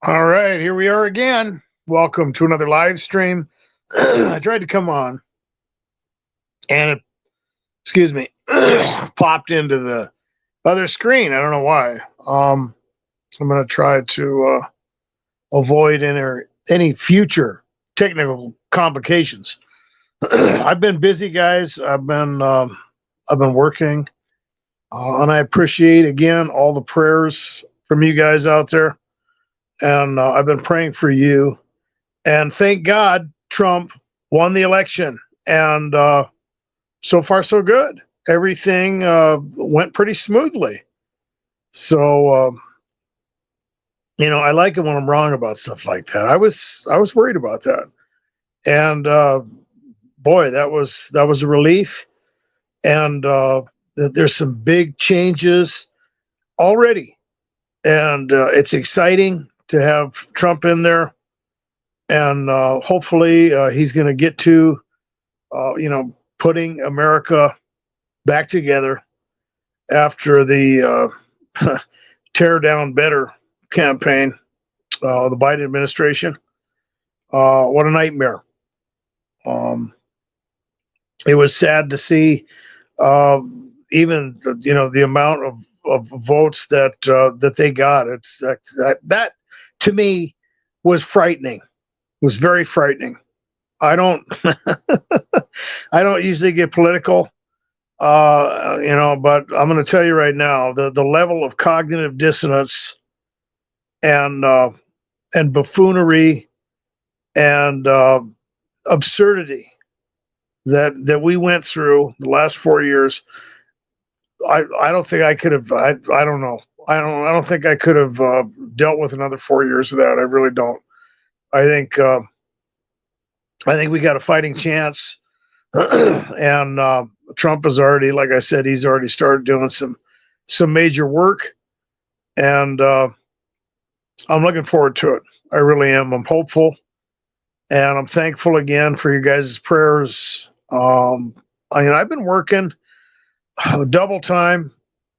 All right, here we are again. Welcome to another live stream. I tried to come on and it, excuse me, popped into the other screen. I don't know why. I'm going to try to avoid any future technical complications. I've been busy, guys. I've been working, and I appreciate again all the prayers from you guys out there. And I've been praying for you. And thank God Trump won the election. And so far, so good. Everything went pretty smoothly. So, I like it when I'm wrong about stuff like that. I was worried about that. And boy, that was a relief. And there's some big changes already. And it's exciting to have Trump in there. And hopefully he's going to get to, putting America back together after the tear down better campaign, the Biden administration. What a nightmare. Um, it was sad to see even the amount of votes that they got. It's that to me was frightening. Was very frightening. I don't I don't usually get political, but I'm going to tell you right now the level of cognitive dissonance and buffoonery and absurdity that we went through the last 4 years. I don't think I could have. I don't know. I don't think I could have dealt with another 4 years of that. I really don't. I think we got a fighting chance, and Trump has already, like I said, he's already started doing some major work, and I'm looking forward to it. I really am. I'm hopeful, and I'm thankful again for you guys' prayers. I've been working double time,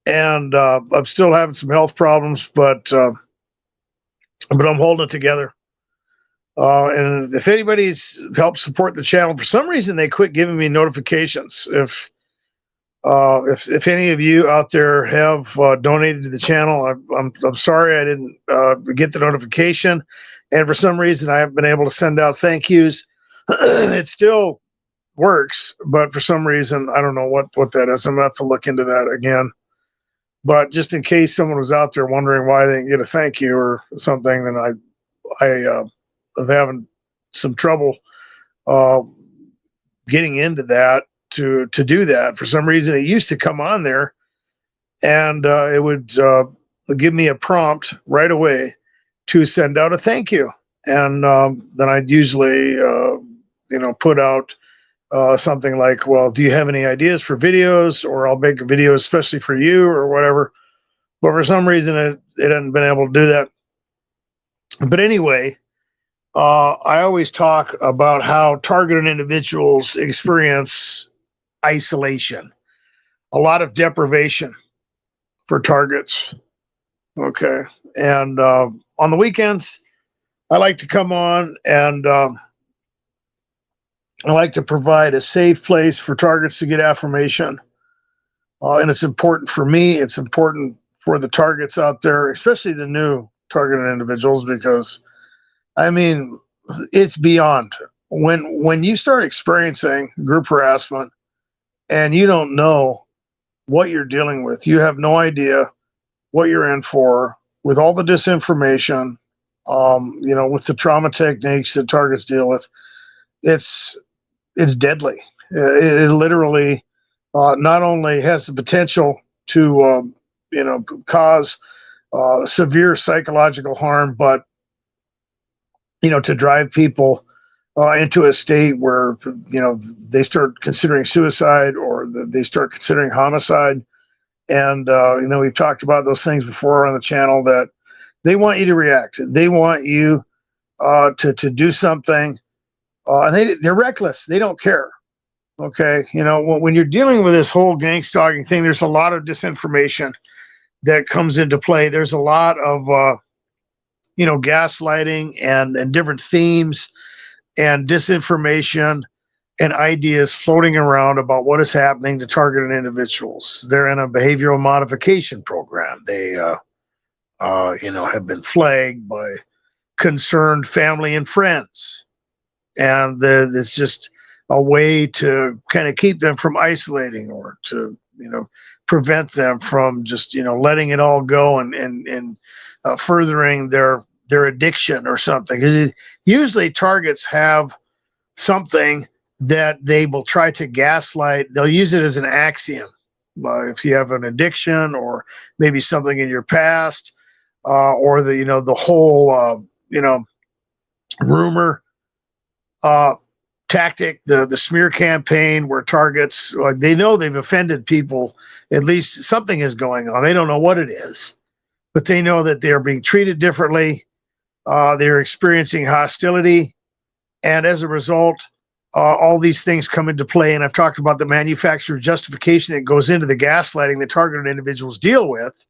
and I'm still having some health problems, but I'm holding it together. And if anybody's helped support the channel, for some reason they quit giving me notifications. If any of you out there have donated to the channel, I'm sorry I didn't get the notification, and for some reason I haven't been able to send out thank yous. It still works, but for some reason I don't know what that is. I'm gonna have to look into that again. But just in case someone was out there wondering why they didn't get a thank you or something, then I of having some trouble getting into that to do that. For some reason, it used to come on there, and it would give me a prompt right away to send out a thank you, and then I'd usually put out something like, "Well, do you have any ideas for videos?" Or I'll make a video especially for you or whatever. But for some reason, it hadn't been able to do that. But anyway. I always talk about how targeted individuals experience isolation, a lot of deprivation for targets. Okay. And on the weekends, I like to come on and I like to provide a safe place for targets to get affirmation. And it's important for me. It's important for the targets out there, especially the new targeted individuals, because it's beyond when you start experiencing group harassment and you don't know what you're dealing with. You have no idea what you're in for with all the disinformation, with the trauma techniques that targets deal with. It's deadly. It literally not only has the potential to, cause severe psychological harm, but to drive people into a state where, they start considering suicide or they start considering homicide. And, we've talked about those things before on the channel, that they want you to react. They want you to do something. And they're reckless. They don't care. Okay. When you're dealing with this whole gangstalking thing, there's a lot of disinformation that comes into play. There's a lot of gaslighting and different themes and disinformation and ideas floating around about what is happening to targeted individuals. They're in a behavioral modification program. They, have been flagged by concerned family and friends, and it's just a way to kind of keep them from isolating or to prevent them from just letting it all go and furthering their addiction or something. 'Cause usually targets have something that they will try to gaslight. They'll use it as an axiom. If you have an addiction or maybe something in your past, or the whole rumor tactic, the smear campaign, where targets, they know they've offended people. At least something is going on. They don't know what it is, but they know that they're being treated differently. They're experiencing hostility, and as a result, all these things come into play. And I've talked about the manufactured justification that goes into the gaslighting that targeted individuals deal with,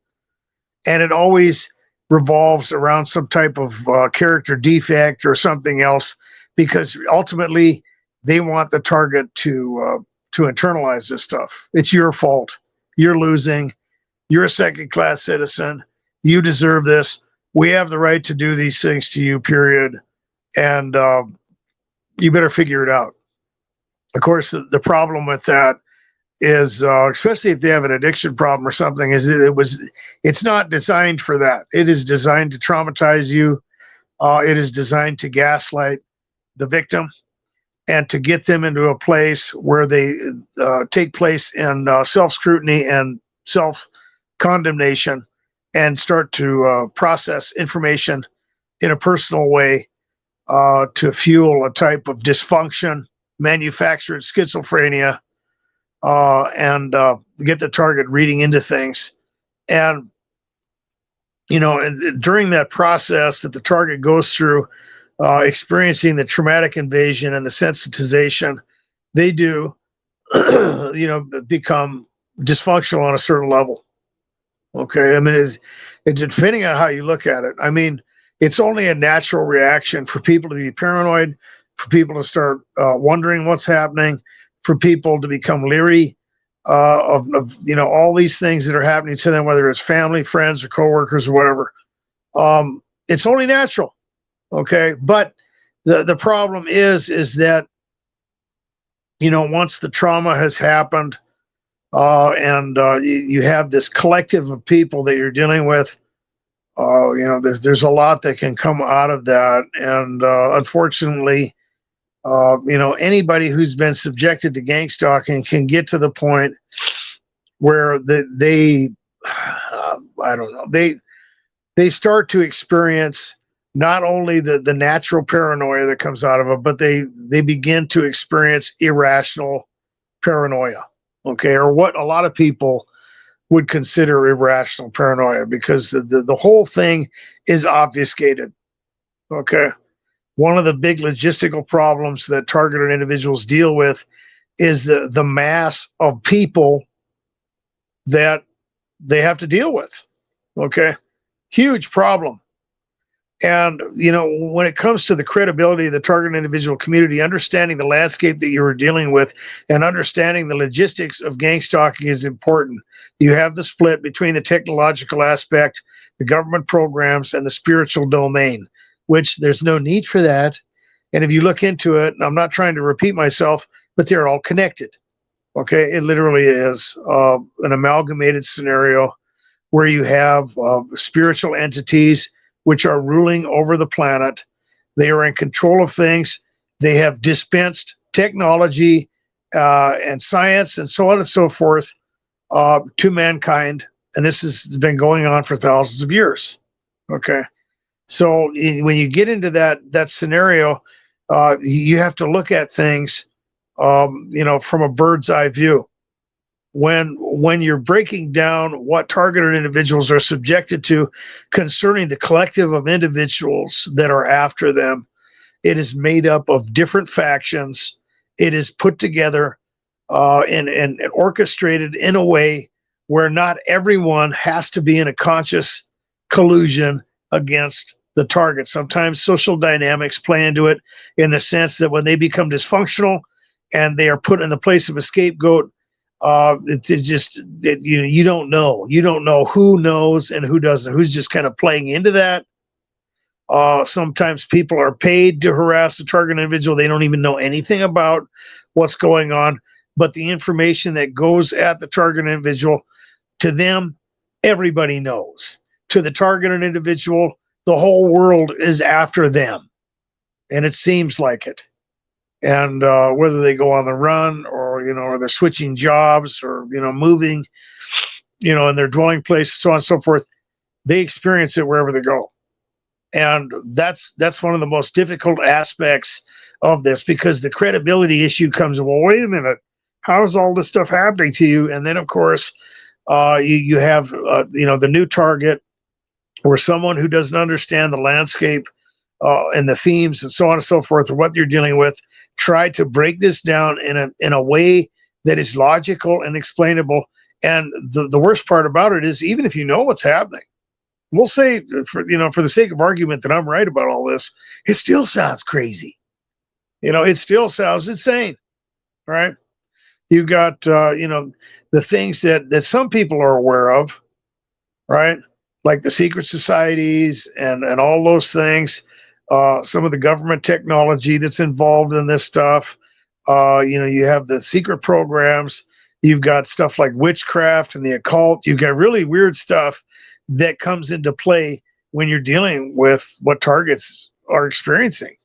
and it always revolves around some type of character defect or something else, because ultimately they want the target to internalize this stuff. It's your fault. You're losing. You're a second-class citizen. You deserve this. We have the right to do these things to you, period. And you better figure it out. Of course, the problem with that is, especially if they have an addiction problem or something, is that it's not designed for that. It is designed to traumatize you. It is designed to gaslight the victim and to get them into a place where they take place in self-scrutiny and self-condemnation and start to process information in a personal way to fuel a type of dysfunction, manufactured schizophrenia, and get the target reading into things. And, and during that process that the target goes through, experiencing the traumatic invasion and the sensitization, they do, become dysfunctional on a certain level. Okay. I mean, it's depending on how you look at it. I mean, it's only a natural reaction for people to be paranoid, for people to start wondering what's happening, for people to become leery of all these things that are happening to them, whether it's family, friends, or coworkers or whatever. It's only natural. Okay. But the problem is that, once the trauma has happened, and you have this collective of people that you're dealing with, there's a lot that can come out of that. And unfortunately, anybody who's been subjected to gangstalking can get to the point where they start to experience not only the natural paranoia that comes out of it, but they begin to experience irrational paranoia, okay, or what a lot of people would consider irrational paranoia, because the whole thing is obfuscated, okay? One of the big logistical problems that targeted individuals deal with is the mass of people that they have to deal with, okay? Huge problem. And, when it comes to the credibility of the targeted individual community, understanding the landscape that you are dealing with and understanding the logistics of gangstalking is important. You have the split between the technological aspect, the government programs, and the spiritual domain, which there's no need for that. And if you look into it, and I'm not trying to repeat myself, but they're all connected. Okay, it literally is an amalgamated scenario where you have spiritual entities which are ruling over the planet. They are in control of things. They have dispensed technology and science and so on and so forth to mankind. And this has been going on for thousands of years. Okay. So when you get into that scenario, you have to look at things, from a bird's eye view. When you're breaking down what targeted individuals are subjected to concerning the collective of individuals that are after them, it is made up of different factions. It is put together and orchestrated in a way where not everyone has to be in a conscious collusion against the target. Sometimes social dynamics play into it in the sense that when they become dysfunctional and they are put in the place of a scapegoat, you don't know. You don't know who knows and who doesn't, who's just kind of playing into that. Sometimes people are paid to harass the target individual. They don't even know anything about what's going on, but the information that goes at the target individual, to them, everybody knows. To the targeted individual, the whole world is after them, and it seems like it. And whether they go on the run or, or they're switching jobs or, moving, in their dwelling place, so on and so forth, they experience it wherever they go. And that's one of the most difficult aspects of this, because the credibility issue comes, well, wait a minute, how's all this stuff happening to you? And then, of course, you have, the new target, or someone who doesn't understand the landscape and the themes and so on and so forth, or what you're dealing with, try to break this down in a way that is logical and explainable. And the worst part about it is, even if you know what's happening, we'll say, for the sake of argument, that I'm right about all this, it still sounds crazy. It still sounds insane, right? You've got, the things that some people are aware of, right? Like the secret societies and all those things, some of the government technology that's involved in this stuff. You have the secret programs. You've got stuff like witchcraft and the occult. You've got really weird stuff that comes into play when you're dealing with what targets are experiencing,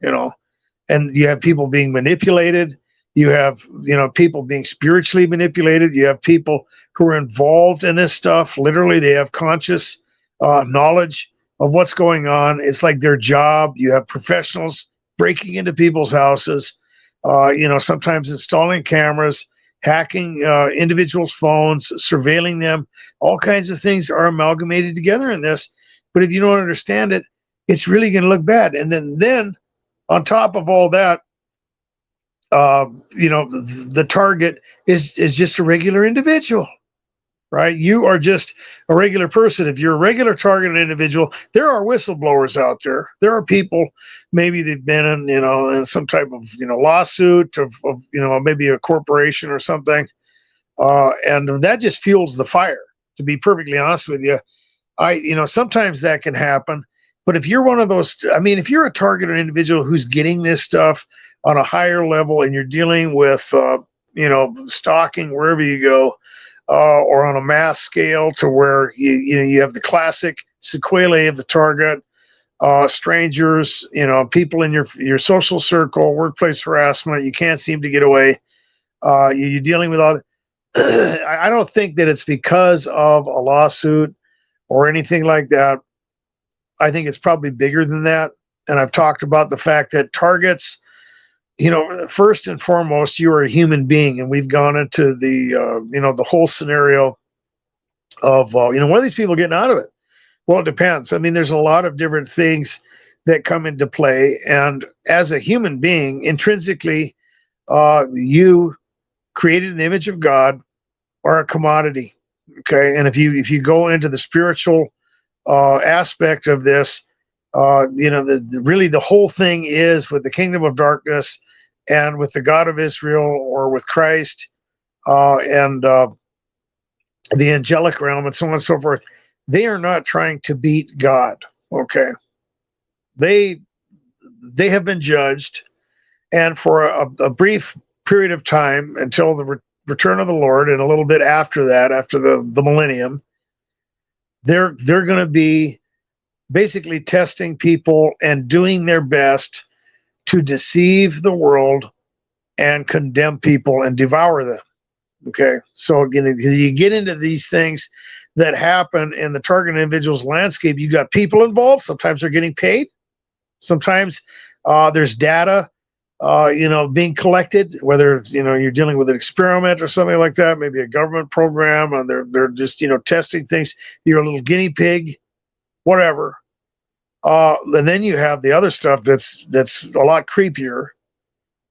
and you have people being manipulated. You have, people being spiritually manipulated. You have people who are involved in this stuff. Literally, they have conscious knowledge of what's going on. It's like their job. You have professionals breaking into people's houses, sometimes installing cameras, hacking individuals' phones, surveilling them. All kinds of things are amalgamated together in this. But if you don't understand it, it's really going to look bad. And then on top of all that, the target is just a regular individual, right? You are just a regular person. If you're a regular targeted individual, there are whistleblowers out there. There are people, maybe they've been in some type of, lawsuit of maybe a corporation or something. And that just fuels the fire, to be perfectly honest with you. Sometimes that can happen. But if you're one of those, if you're a targeted individual who's getting this stuff on a higher level, and you're dealing with, stalking wherever you go, or on a mass scale, to where you have the classic sequelae of the target, strangers, people in your social circle, workplace harassment, you can't seem to get away. You're dealing with all. I don't think that it's because of a lawsuit or anything like that. I think it's probably bigger than that. And I've talked about the fact that targets, first and foremost, you are a human being. And we've gone into the, the whole scenario of, what are these people getting out of it? Well, it depends. There's a lot of different things that come into play. And as a human being, intrinsically, you, created in the image of God, are a commodity. Okay. And if you go into the spiritual aspect of this, really the whole thing is with the kingdom of darkness and with the God of Israel, or with Christ, and the angelic realm, and so on and so forth. They are not trying to beat God. Okay. They have been judged, and for a brief period of time, until the return of the Lord, and a little bit after that, after the millennium, they're going to be basically testing people and doing their best to deceive the world and condemn people and devour them. Okay. So again, you get into these things that happen in the target individual's landscape. You got people involved. Sometimes they're getting paid. Sometimes there's data, being collected, whether, you're dealing with an experiment or something like that, maybe a government program, and they're just, testing things. You're a little guinea pig, whatever. And then you have the other stuff that's a lot creepier.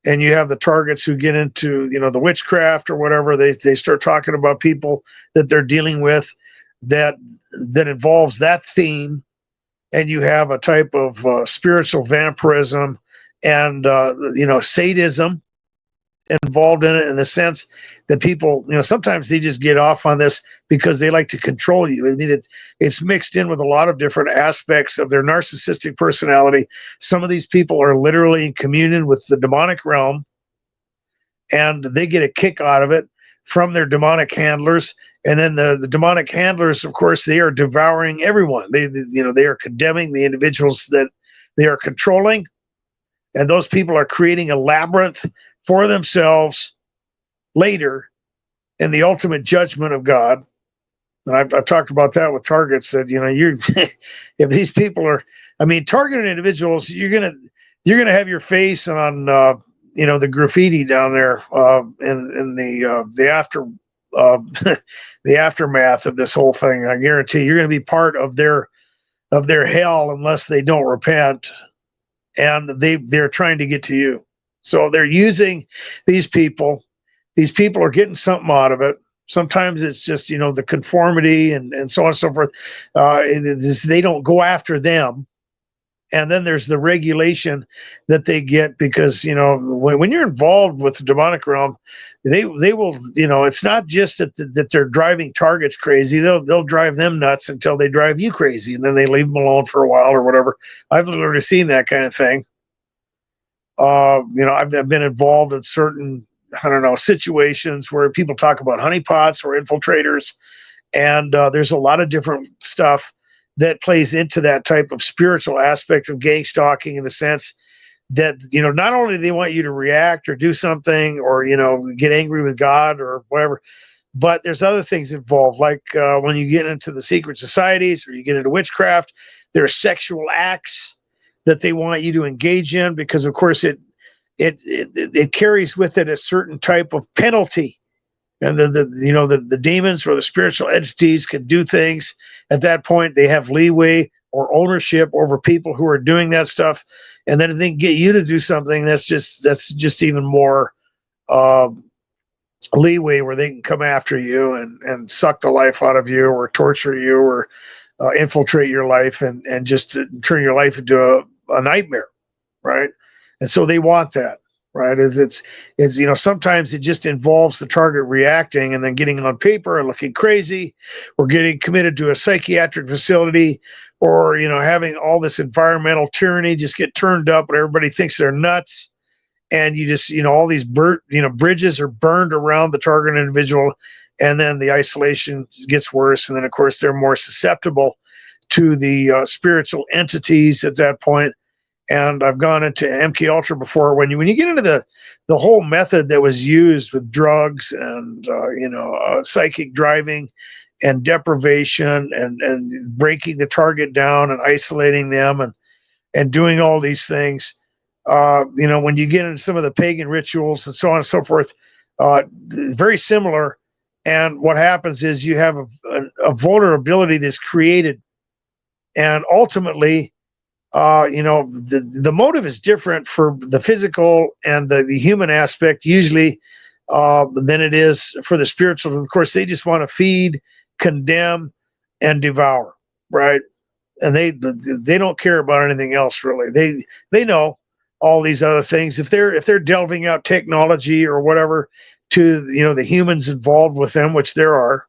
And you have the targets who get into, the witchcraft or whatever. They start talking about people that they're dealing with that involves that theme. and you have a type of spiritual vampirism and sadism involved in it, in the sense that people, sometimes they just get off on this because they like to control you. I mean, it's mixed in with a lot of different aspects of their narcissistic personality. Some of these people are literally in communion with the demonic realm, and they get a kick out of it from their demonic handlers. And then the demonic handlers, of course, they are devouring everyone. They are condemning the individuals that they are controlling, and those people are creating a labyrinth for themselves later in the ultimate judgment of God. And I've talked about that with targets, that you if these people are, targeted individuals, you're gonna have your face on the graffiti down there in the after the aftermath of this whole thing. I guarantee you're going to be part of their hell unless they don't repent, and they're trying to get to you. So they're using these people. These people are getting something out of it. Sometimes it's just, the conformity and so on and so forth. They don't go after them. And then there's the regulation that they get, because, when you're involved with the demonic realm, they will, it's not just that they're driving targets crazy. They'll drive them nuts until they drive you crazy, and then they leave them alone for a while or whatever. I've literally seen that kind of thing. I've been involved in certain, situations where people talk about honeypots or infiltrators, and there's a lot of different stuff that plays into that type of spiritual aspect of gangstalking, in the sense that, not only do they want you to react or do something, or, get angry with God or whatever, but there's other things involved, like when you get into the secret societies or you get into witchcraft, there are sexual acts that they want you to engage in, because of course it carries with it a certain type of penalty. And the demons or the spiritual entities can do things at that point. They have leeway or ownership over people who are doing that stuff. And then if they can get you to do something, that's just even more leeway, where they can come after you and suck the life out of you, or torture you, or infiltrate your life and just turn your life into a nightmare, right? And so they want that, right? It's sometimes it just involves the target reacting and then getting on paper and looking crazy, or getting committed to a psychiatric facility, or having all this environmental tyranny just get turned up, and everybody thinks they're nuts. And you just all these bridges are burned around the target individual, and then the isolation gets worse, and then of course they're more susceptible to the spiritual entities at that point. And I've gone into MK Ultra before. When you get into the whole method that was used with drugs and psychic driving and deprivation and breaking the target down and isolating them and doing all these things, when you get into some of the pagan rituals and so on and so forth, very similar. And what happens is you have a vulnerability that's created, and ultimately, the motive is different for the physical and the human aspect usually than it is for the spiritual. Of course, they just want to feed, condemn, and devour, right? And they don't care about anything else, really. They know all these other things. If they're delving out technology or whatever to the humans involved with them, which there are,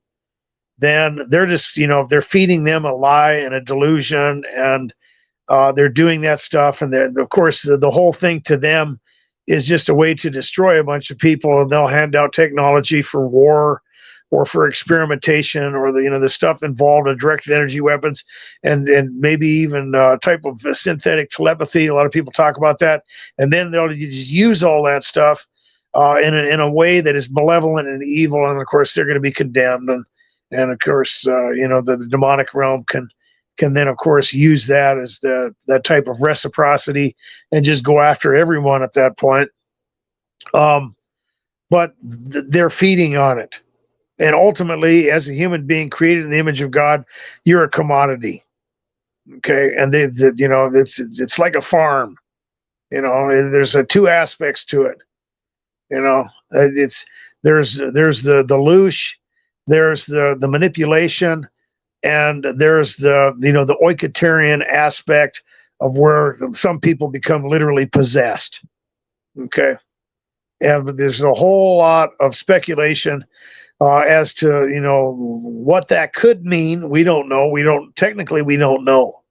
then they're just they're feeding them a lie and a delusion, and they're doing that stuff. And of course, the whole thing to them is just a way to destroy a bunch of people, and they'll hand out technology for war or for experimentation, or the stuff involved in directed energy weapons, and maybe even type of synthetic telepathy. A lot of people talk about that, and then they'll just use all that stuff in a way that is malevolent and evil, and of course they're going to be condemned, and of course the demonic realm can then of course use that as that type of reciprocity and just go after everyone at that point. But they're feeding on it. And ultimately, as a human being created in the image of God, you're a commodity. Okay. And it's like a farm, there's two aspects to it. There's the loosh, there's the manipulation, And there's the oicotarian aspect of where some people become literally possessed. Okay. And there's a whole lot of speculation as to, what that could mean. We don't know. We don't know.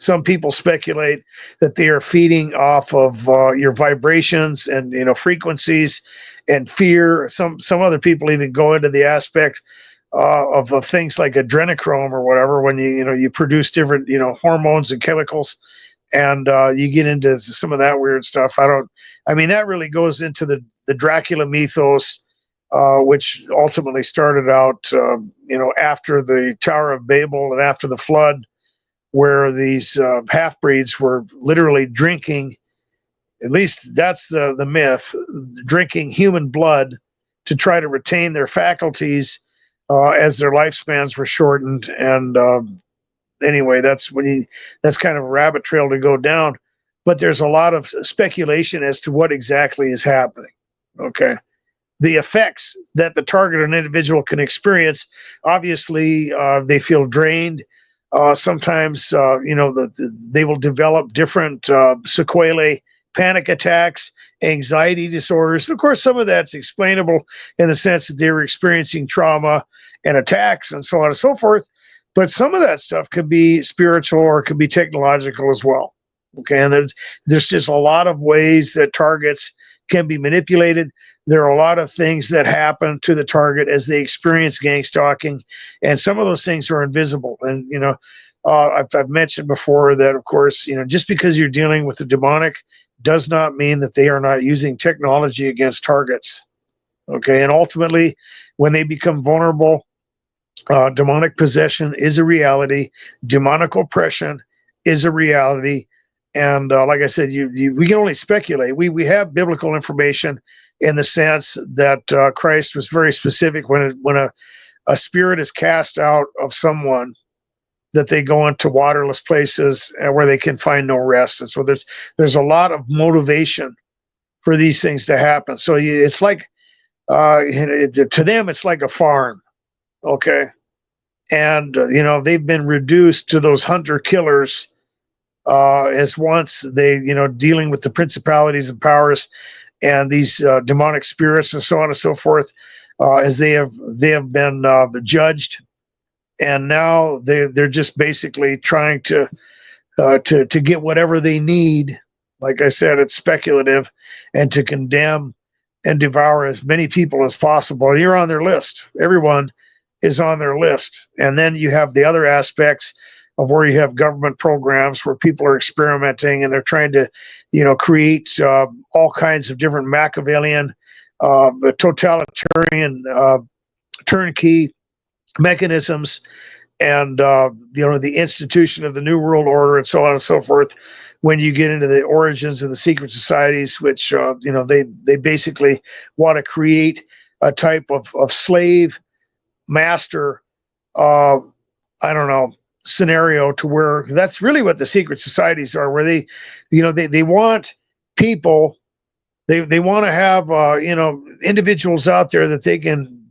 Some people speculate that they are feeding off of your vibrations and frequencies and fear. Some other people even go into the aspect of things like adrenochrome or whatever, when you produce different hormones and chemicals, and you get into some of that weird stuff. That really goes into the Dracula mythos, which ultimately started out after the Tower of Babel and after the flood, where these half-breeds were literally drinking, at least that's the myth, drinking human blood to try to retain their faculties as their lifespans were shortened. And anyway, that's kind of a rabbit trail to go down. But there's a lot of speculation as to what exactly is happening. Okay. The effects that the target or an individual can experience, obviously, they feel drained. Sometimes, they will develop different sequelae, panic attacks, anxiety disorders. Of course, some of that's explainable in the sense that they were experiencing trauma and attacks and so on and so forth. But some of that stuff could be spiritual or it could be technological as well. Okay, and there's just a lot of ways that targets can be manipulated. There are a lot of things that happen to the target as they experience gang stalking, and some of those things are invisible. And I've mentioned before that, of course, just because you're dealing with the demonic does not mean that they are not using technology against targets. Okay, and ultimately, when they become vulnerable, demonic possession is a reality. Demonic oppression is a reality. And like I said, we can only speculate. We have biblical information in the sense that Christ was very specific when a spirit is cast out of someone, that they go into waterless places and where they can find no rest. And so there's a lot of motivation for these things to happen. So it's like to them, it's like a farm. Okay. And, they've been reduced to those hunter killers as once they, dealing with the principalities and powers and these demonic spirits and so on and so forth, as they have been judged. And now they're just basically trying to get whatever they need. Like I said, it's speculative, and to condemn and devour as many people as possible. You're on their list. Everyone is on their list. And then you have the other aspects of where you have government programs where people are experimenting and they're trying to, create all kinds of different Machiavellian, totalitarian, turnkey mechanisms, and the institution of the New World Order and so on and so forth. When you get into the origins of the secret societies, which they basically want to create a type of slave master, scenario, to where that's really what the secret societies are, where they want people, they want to have individuals out there that they can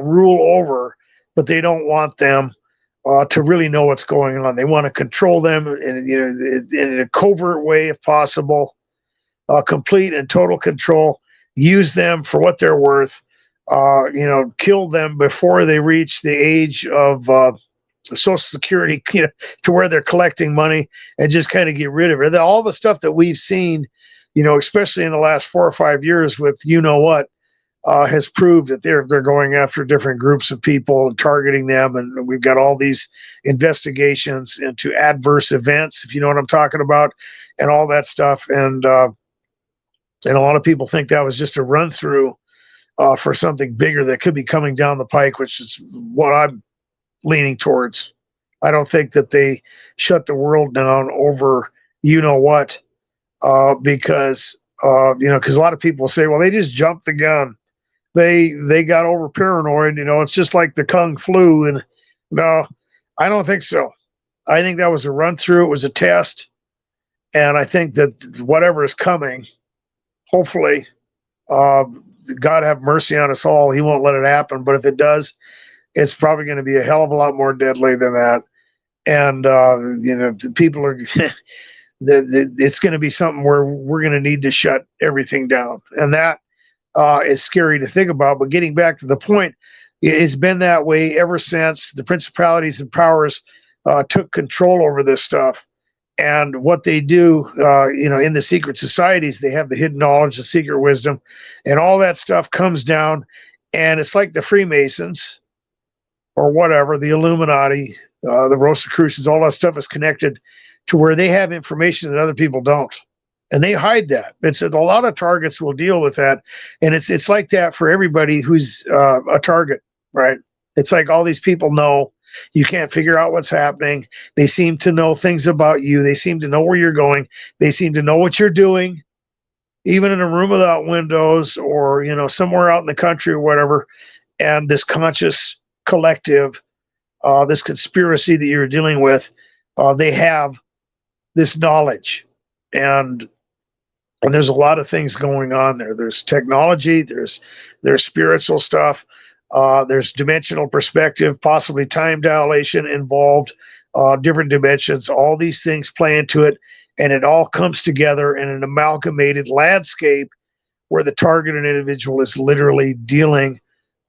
rule over, but they don't want them to really know what's going on. They want to control them in a covert way if possible, complete and total control, use them for what they're worth, kill them before they reach the age of Social Security, to where they're collecting money, and just kind of get rid of it. All the stuff that we've seen, especially in the last 4 or 5 years with has proved that they're going after different groups of people and targeting them. And we've got all these investigations into adverse events, if you know what I'm talking about, and all that stuff. And a lot of people think that was just a run through for something bigger that could be coming down the pike, which is what I'm leaning towards. I don't think that they shut the world down over because because a lot of people say, well, they just jumped the gun. They got over paranoid. It's just like the Kung flu. And no, I don't think so. I think that was a run through. It was a test. And I think that whatever is coming, hopefully, God have mercy on us all, he won't let it happen. But if it does, it's probably going to be a hell of a lot more deadly than that. And people are it's going to be something where we're going to need to shut everything down, and that is scary to think about. But getting back to the point, it's been that way ever since the principalities and powers took control over this stuff. And what they do, in the secret societies, they have the hidden knowledge, the secret wisdom, and all that stuff comes down. And it's like the Freemasons or whatever, the Illuminati, the Rosicrucians, all that stuff is connected to where they have information that other people don't. And they hide that. It's a lot of targets will deal with that. And it's like that for everybody who's a target, right? It's like all these people know you can't figure out what's happening. They seem to know things about you. They seem to know where you're going. They seem to know what you're doing, even in a room without windows or, somewhere out in the country or whatever. And this conscious collective, this conspiracy that you're dealing with, they have this knowledge. And there's a lot of things going on there. There's technology, there's spiritual stuff, there's dimensional perspective, possibly time dilation involved, different dimensions. All these things play into it, and it all comes together in an amalgamated landscape where the targeted individual is literally dealing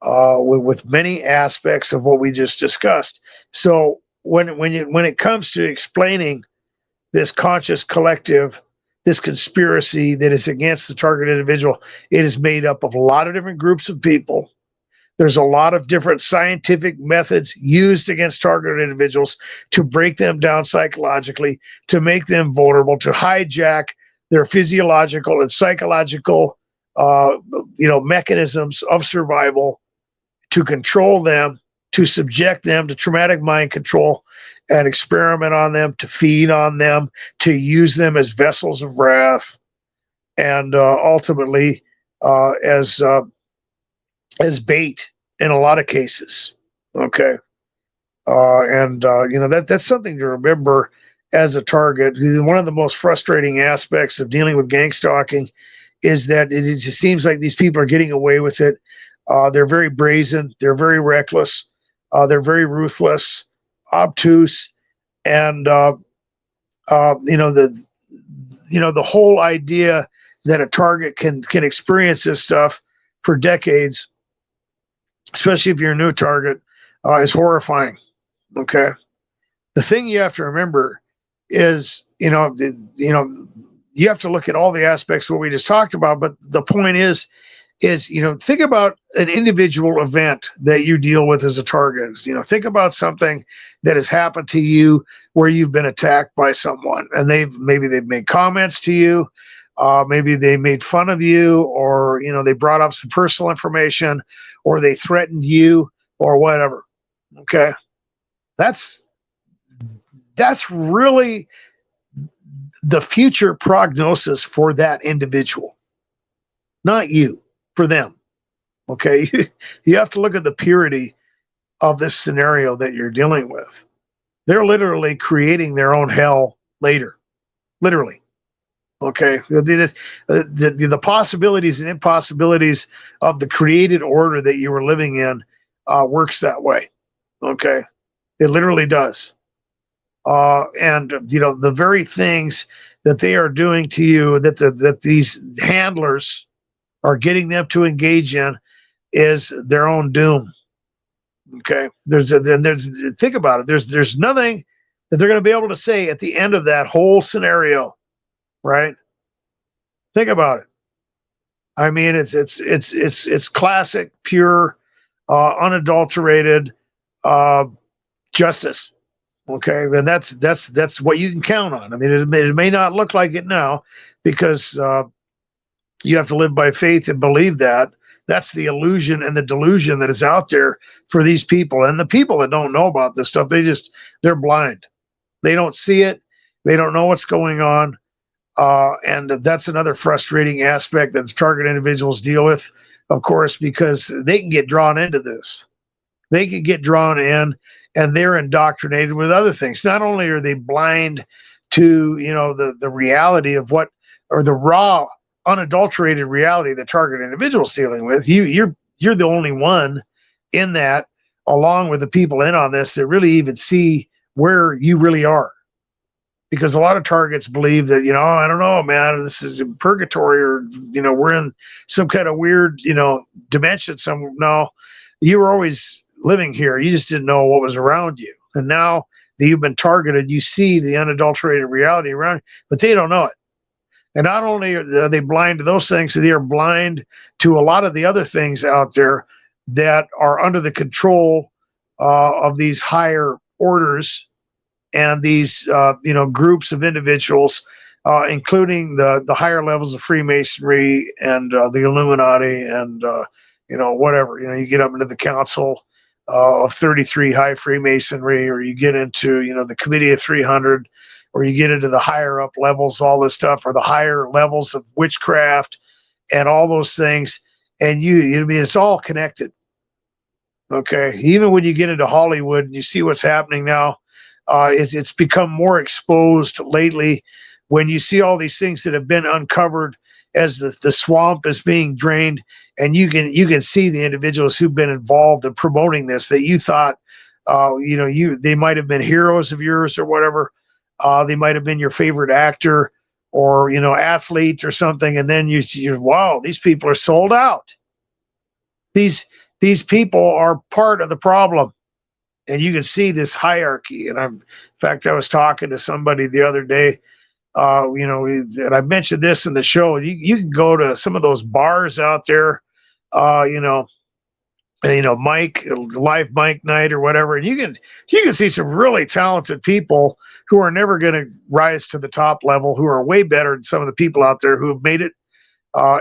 with many aspects of what we just discussed. So when it comes to explaining this conscious collective, this conspiracy that is against the target individual, it is made up of a lot of different groups of people. There's a lot of different scientific methods used against targeted individuals to break them down psychologically, to make them vulnerable, to hijack their physiological and psychological mechanisms of survival, to control them, to subject them to traumatic mind control and experiment on them, to feed on them, to use them as vessels of wrath, and ultimately as bait in a lot of cases. Okay. That's something to remember as a target. One of the most frustrating aspects of dealing with gang stalking is that it just seems like these people are getting away with it. They're very brazen. They're very reckless. They're very ruthless, obtuse, and the whole idea that a target can experience this stuff for decades, especially if you're a new target, is horrifying. Okay, the thing you have to remember is you have to look at all the aspects of what we just talked about, but the point is think about an individual event that you deal with as a target. Think about something that has happened to you where you've been attacked by someone, and they've made comments to you, maybe they made fun of you, or they brought up some personal information, or they threatened you, or whatever. Okay, that's really the future prognosis for that individual, not you. For them. Okay, you have to look at the purity of this scenario that you're dealing with. They're literally creating their own hell later, literally. Okay, the possibilities and impossibilities of the created order that you were living in works that way. Okay, it literally does. And the very things that they are doing to you, that these handlers are getting them to engage in, is their own doom. Okay, think about it. There's nothing that they're going to be able to say at the end of that whole scenario, right? Think about it. I mean, it's classic, pure, unadulterated justice. Okay, and that's what you can count on. I mean, it may not look like it now because you have to live by faith and believe that. That's the illusion and the delusion that is out there for these people. And the people that don't know about this stuff, they're blind. They don't see it. They don't know what's going on. And that's another frustrating aspect that the target individuals deal with, of course, because they can get drawn into this. They can get drawn in, and they're indoctrinated with other things. Not only are they blind to, the reality of what, or the raw, unadulterated reality the target individual is dealing with. You're the only one in that. along with the people in on this that really even see where you really are. Because a lot of targets believe that, I don't know, man, this is purgatory, or, we're in some kind of weird, dimension. No, you were always living here. You just didn't know what was around you. And now that you've been targeted, you see the unadulterated reality around you, but they don't know it. And not only are they blind to those things, they are blind to a lot of the other things out there that are under the control of these higher orders and these groups of individuals, including the higher levels of Freemasonry and the Illuminati and whatever. You get up into the Council of 33 High Freemasonry, or you get into the Committee of 300, or you get into the higher up levels, all this stuff, or the higher levels of witchcraft and all those things. And it's all connected. Okay, even when you get into Hollywood and you see what's happening now. It's become more exposed lately when you see all these things that have been uncovered as the swamp is being drained, and you can see the individuals who've been involved in promoting this that you thought they might have been heroes of yours or whatever. They might have been your favorite actor or athlete or something, and then you wow, these people are sold out. These people are part of the problem. And you can see this hierarchy. And in fact, I was talking to somebody the other day, and I mentioned this in the show. You can go to some of those bars out there, Mike, live Mike night or whatever, and you can see some really talented people who are never going to rise to the top level, who are way better than some of the people out there who have made it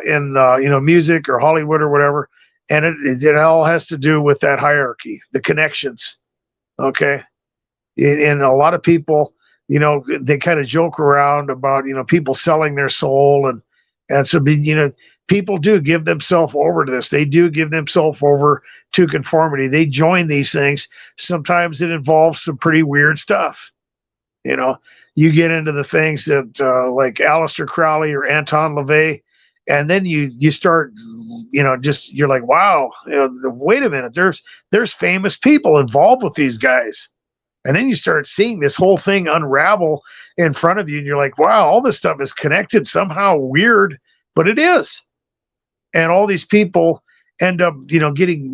in music or Hollywood or whatever. And it all has to do with that hierarchy, the connections. Okay. And a lot of people, they kind of joke around about, people selling their soul. And so, people do give themselves over to this. They do give themselves over to conformity. They join these things. Sometimes it involves some pretty weird stuff. You get into the things that like Aleister Crowley or Anton LaVey, and then you start, you're like, wow, wait a minute, there's famous people involved with these guys. And then you start seeing this whole thing unravel in front of you, and you're like, wow, all this stuff is connected somehow weird, but it is. And all these people end up, getting,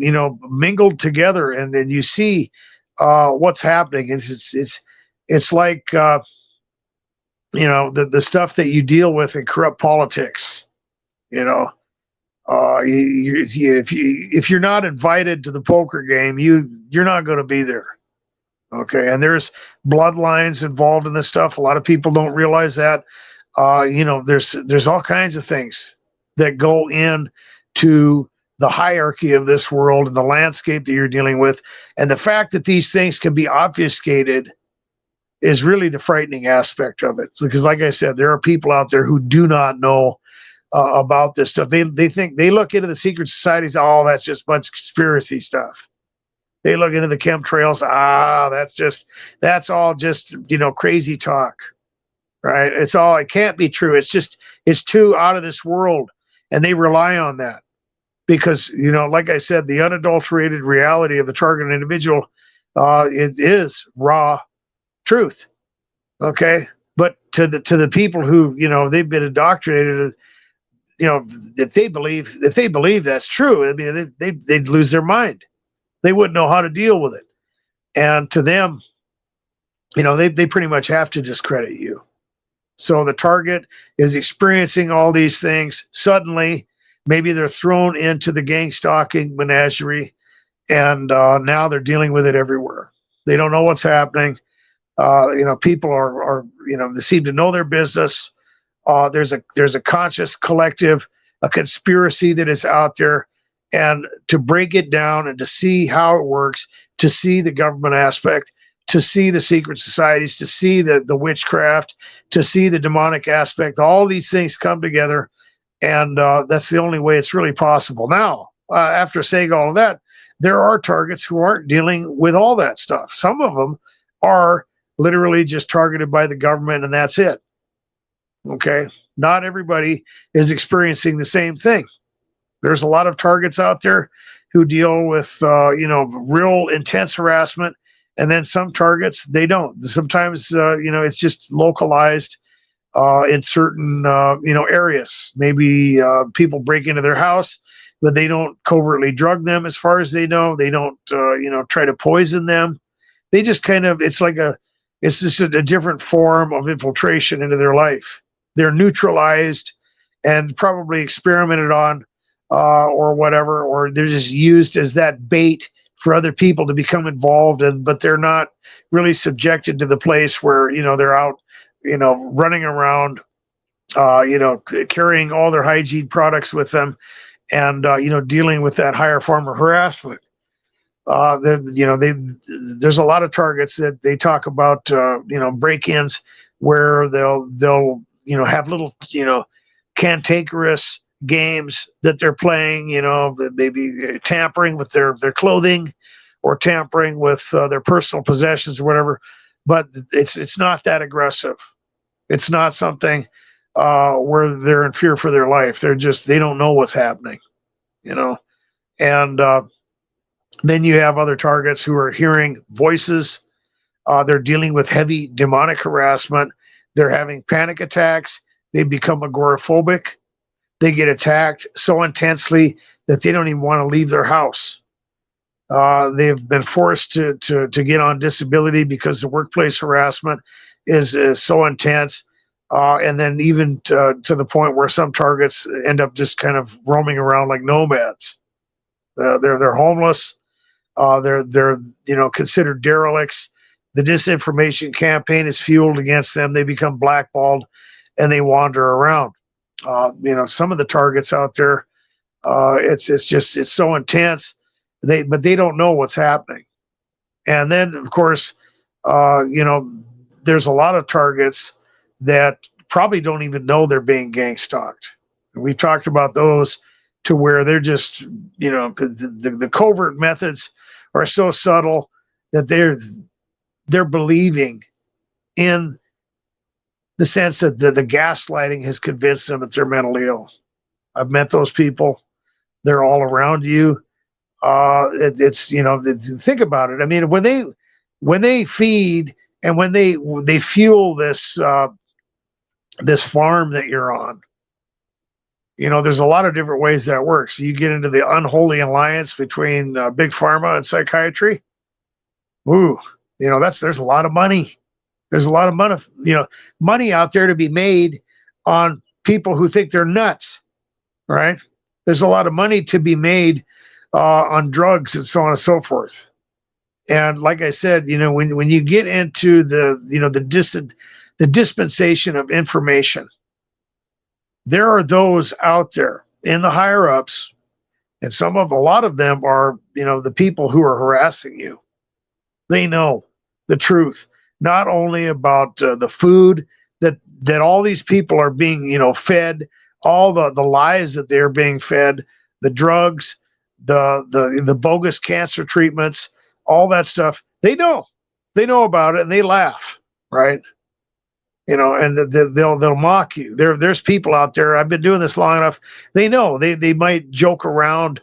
mingled together, and then you see what's happening. It's like, the stuff that you deal with in corrupt politics. If you're not invited to the poker game, you're not going to be there. Okay, and there's bloodlines involved in this stuff. A lot of people don't realize that. There's all kinds of things that go into the hierarchy of this world and the landscape that you're dealing with, and the fact that these things can be obfuscated is really the frightening aspect of it. Because, like I said, there are people out there who do not know about this stuff. They think, they look into the secret societies. Oh, that's just a bunch of conspiracy stuff. They look into the chemtrails. That's all just, crazy talk, right? It can't be true. It's too out of this world. And they rely on that because, like I said, the unadulterated reality of the target individual, it is raw truth. Okay. But to the people who, they've been indoctrinated, if they believe that's true, I mean, they'd lose their mind. They wouldn't know how to deal with it. And to them, they pretty much have to discredit you. So the target is experiencing all these things. Suddenly, maybe they're thrown into the gangstalking menagerie, and now they're dealing with it everywhere. They don't know what's happening. People are they seem to know their business. There's a conscious collective, a conspiracy that is out there, and to break it down and to see how it works, to see the government aspect, to see the secret societies, to see the witchcraft, to see the demonic aspect, all these things come together, and that's the only way it's really possible. Now, after saying all of that, there are targets who aren't dealing with all that stuff. Some of them are literally just targeted by the government, and that's it. Okay? Not everybody is experiencing the same thing. There's a lot of targets out there who deal with, real intense harassment. And then some targets, they don't. Sometimes, it's just localized in certain, areas. Maybe people break into their house, but they don't covertly drug them as far as they know. They don't, try to poison them. They just kind of, it's just a different form of infiltration into their life. They're neutralized and probably experimented on or whatever, or they're just used as that bait for other people to become involved in, but they're not really subjected to the place where, they're out, running around, carrying all their hygiene products with them and, dealing with that higher form of harassment. There's a lot of targets that they talk about, break-ins where they'll have little, cantankerous games that they're playing, maybe tampering with their clothing or tampering with their personal possessions or whatever. But it's not that aggressive. It's not something where they're in fear for their life. They don't know what's happening, and then you have other targets who are hearing voices. They're dealing with heavy demonic harassment. They're having panic attacks. They become agoraphobic. They get attacked so intensely that they don't even want to leave their house. They've been forced to get on disability because the workplace harassment is so intense. And then even to the point where some targets end up just kind of roaming around like nomads. They're homeless. They're considered derelicts. The disinformation campaign is fueled against them. They become blackballed, and they wander around. Some of the targets out there, it's so intense. But they don't know what's happening. And then, of course, there's a lot of targets that probably don't even know they're being gang stalked. We've talked about those to where they're just, the covert methods are so subtle that they're believing in the sense that the gaslighting has convinced them that they're mentally ill. I've met those people. They're all around you. Think about it. I mean, when they feed and when they fuel this this farm that you're on, there's a lot of different ways that works. You get into the unholy alliance between big pharma and psychiatry. Ooh, there's a lot of money. There's a lot of money out there to be made on people who think they're nuts, right? There's a lot of money to be made on drugs and so on and so forth. And like I said, when you get into the dispensation of information, there are those out there in the higher ups, and a lot of them are, the people who are harassing you. They know the truth, not only about the food that all these people are being, fed, all the lies that they're being fed, the drugs, the bogus cancer treatments, all that stuff. They know about it, and they laugh, right? And they'll mock you. There's people out there. I've been doing this long enough. They know they might joke around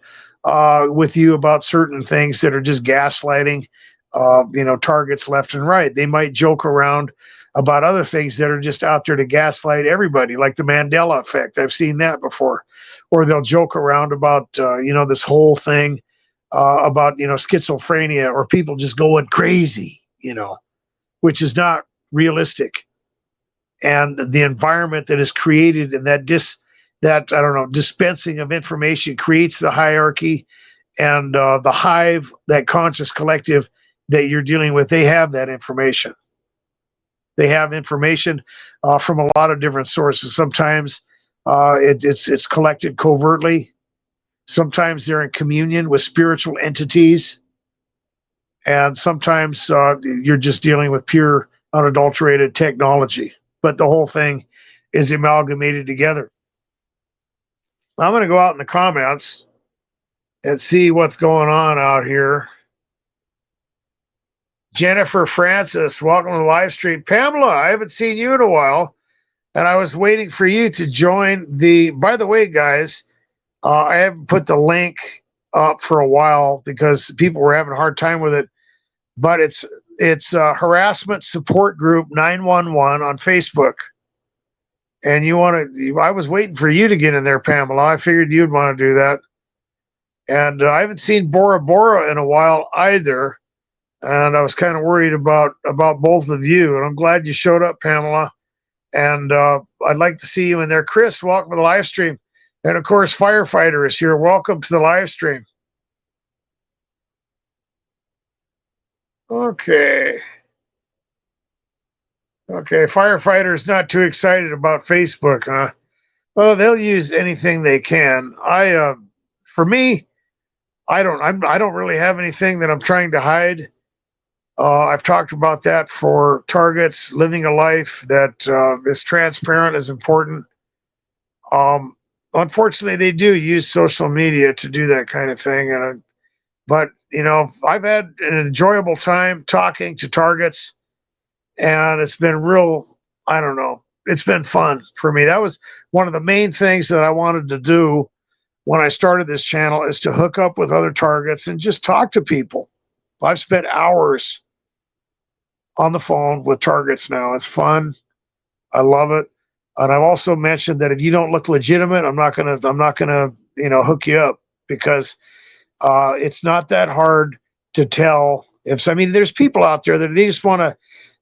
with you about certain things that are just gaslighting, targets left and right. They might joke around about other things that are just out there to gaslight everybody, like the Mandela effect. I've seen that before. Or they'll joke around about, this whole thing about, schizophrenia or people just going crazy, which is not realistic. And the environment that is created in that dispensing of information creates the hierarchy and the hive, that conscious collective that you're dealing with. They have that information. They have information from a lot of different sources. Sometimes it's collected covertly. Sometimes they're in communion with spiritual entities. And sometimes you're just dealing with pure, unadulterated technology. But the whole thing is amalgamated together. I'm going to go out in the comments and see what's going on out here. Jennifer Francis, welcome to the live stream. Pamela, I haven't seen you in a while, and I was waiting for you to join by the way, guys, I haven't put the link up for a while because people were having a hard time with it. But it's harassment support group 911 on Facebook. And I was waiting for you to get in there, Pamela. I figured you'd want to do that. And I haven't seen Bora Bora in a while either. And I was kind of worried about both of you. And I'm glad you showed up, Pamela. And I'd like to see you in there. Chris, welcome to the live stream. And of course, Firefighter is here. Welcome to the live stream. Okay. Okay, Firefighter's not too excited about Facebook, huh? Well, they'll use anything they can. For me, I don't really have anything that I'm trying to hide. I've talked about that for targets. Living a life that is transparent is important. Unfortunately, they do use social media to do that kind of thing. But I've had an enjoyable time talking to targets, and it's been real. I don't know. It's been fun for me. That was one of the main things that I wanted to do when I started this channel, is to hook up with other targets and just talk to people. I've spent hours on the phone with targets now. It's fun. I love it. And I've also mentioned that if you don't look legitimate, I'm not gonna hook you up, because it's not that hard to tell. There's people out there that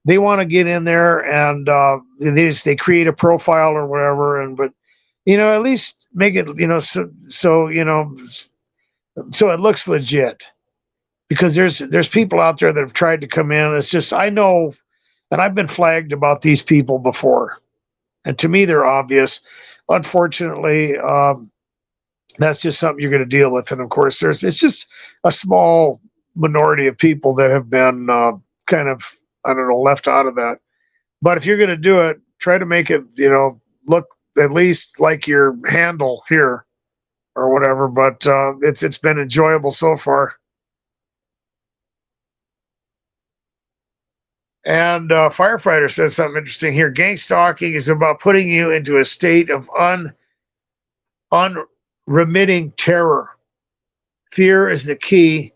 they want to get in there, and they create a profile or whatever, but at least make it so it looks legit, because there's people out there that have tried to come in. It's just, I know, and I've been flagged about these people before, and to me they're obvious. Unfortunately, that's just something you're going to deal with. And of course, it's just a small minority of people that have been kind of, I don't know, left out of that. But if you're going to do it, try to make it, look at least like your handle here or whatever. But it's been enjoyable so far. And Firefighter says something interesting here. Gangstalking is about putting you into a state of unremitting terror. Fear is the key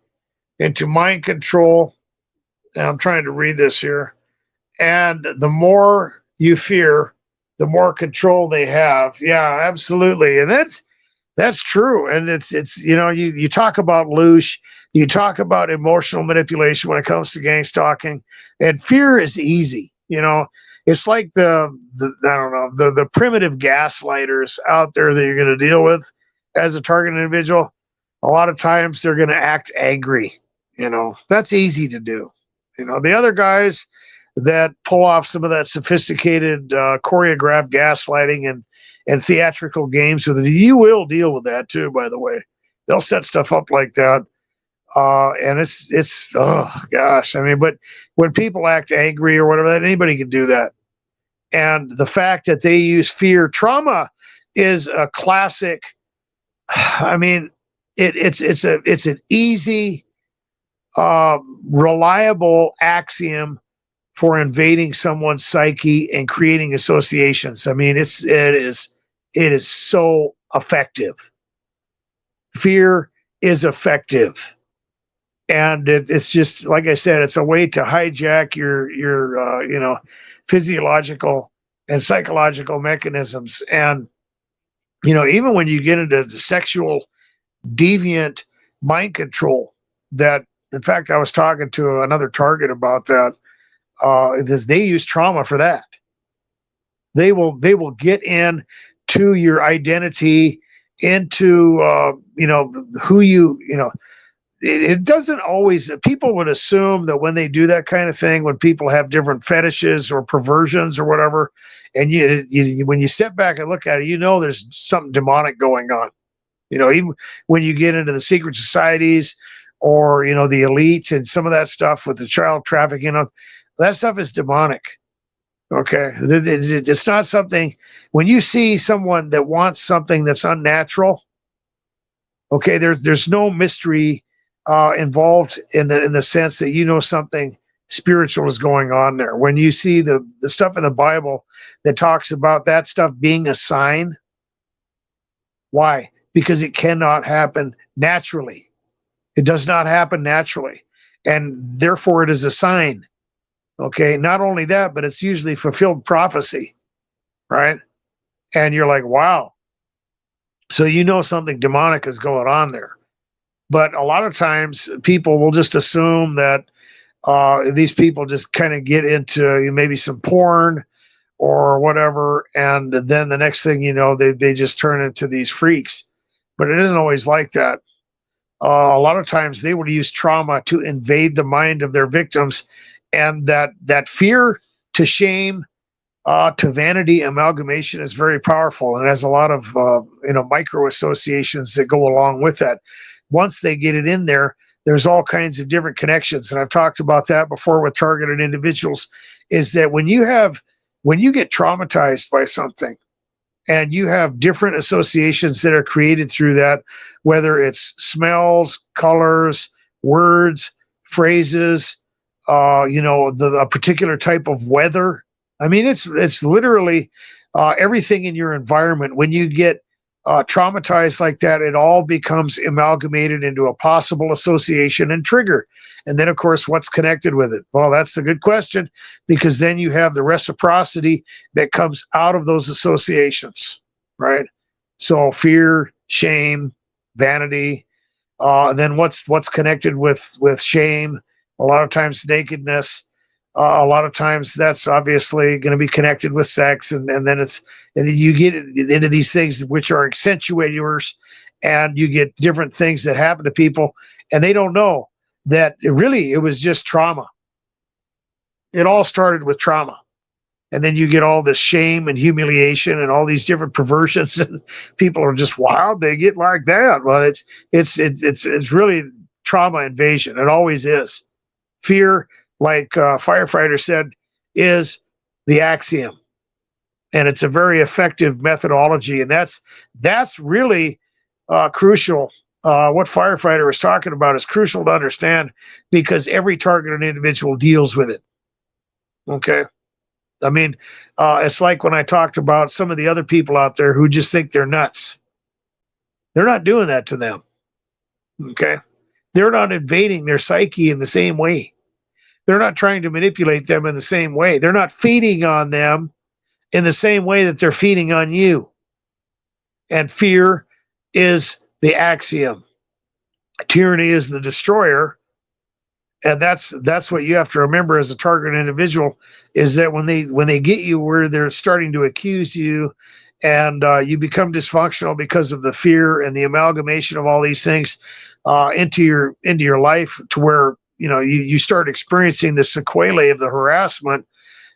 into mind control. And I'm trying to read this here. And the more you fear, the more control they have. Yeah, absolutely. And that's true. And it's you talk about loosh, you talk about emotional manipulation when it comes to gang stalking, and fear is easy. It's like the primitive gaslighters out there that you're going to deal with as a target individual. A lot of times they're going to act angry. That's easy to do. The other guys that pull off some of that sophisticated choreographed gaslighting and theatrical games with it, you will deal with that too, by the way. They'll set stuff up like that. And it's oh gosh. But when people act angry or whatever, anybody can do that. And the fact that they use fear, trauma is a classic. It's an easy, reliable axiom for invading someone's psyche and creating associations. It is so effective. Fear is effective, and it's just, like I said, it's a way to hijack your physiological and psychological mechanisms. And even when you get into the sexual deviant mind control, that, in fact, I was talking to another target about that. They use trauma for that. They will get in to your identity, into who it doesn't always. People would assume that when they do that kind of thing, when people have different fetishes or perversions or whatever, and when you step back and look at it, there's something demonic going on. Even when you get into the secret societies or the elite and some of that stuff with the child trafficking, that stuff is demonic. Okay, it's not something. When you see someone that wants something that's unnatural, okay, there's no mystery involved in the sense that something spiritual is going on there. When you see the stuff in the Bible that talks about that stuff being a sign, why? because it cannot happen naturally. It does not happen naturally. And therefore, it is a sign. Okay. Not only that, but it's usually fulfilled prophecy, right? And you're like, wow. So you know something demonic is going on there. But a lot of times people will just assume that these people just kind of get into maybe some porn or whatever, and then the next thing you know, they just turn into these freaks. But it isn't always like that. A lot of times they would use trauma to invade the mind of their victims, and that fear to shame to vanity amalgamation is very powerful, and has a lot of micro associations that go along with that. Once they get it in there, there's all kinds of different connections, and I've talked about that before with targeted individuals. Is that when you get traumatized by something, and you have different associations that are created through that, whether it's smells, colors, words, phrases, a particular type of weather. I mean, it's literally everything in your environment. When you get traumatized like that, it all becomes amalgamated into a possible association and trigger. And then, of course, what's connected with it? Well, that's a good question, because then you have the reciprocity that comes out of those associations, right? So fear, shame, vanity. Then what's connected with shame? A lot of times nakedness. A lot of times that's obviously going to be connected with sex, and then you get into these things which are accentuators, and you get different things that happen to people, and they don't know that it was just trauma. It all started with trauma, and then you get all this shame and humiliation and all these different perversions, and people are just wild. They get like that. Well, it's really trauma invasion. It always is. Fear, like firefighter said, is the axiom, and it's a very effective methodology, and that's really crucial. What firefighter was talking about is crucial to understand, because every targeted individual deals with it. Okay, I mean, it's like when I talked about some of the other people out there who just think they're nuts. They're not doing that to them. Okay, they're not invading their psyche in the same way. They're not trying to manipulate them in the same way. They're not feeding on them in the same way that they're feeding on you. And fear is the axiom. Tyranny is the destroyer. And that's what you have to remember as a target individual, is that when they get you where they're starting to accuse you, and you become dysfunctional because of the fear and the amalgamation of all these things into your life, to where you start experiencing the sequelae of the harassment,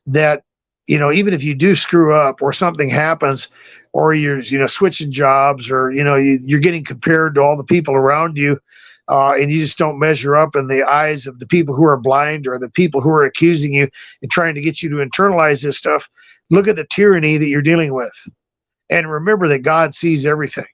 that even if you do screw up or something happens, or you're switching jobs, or you're getting compared to all the people around you, and you just don't measure up in the eyes of the people who are blind, or the people who are accusing you and trying to get you to internalize this stuff. Look at the tyranny that you're dealing with, and remember that God sees everything.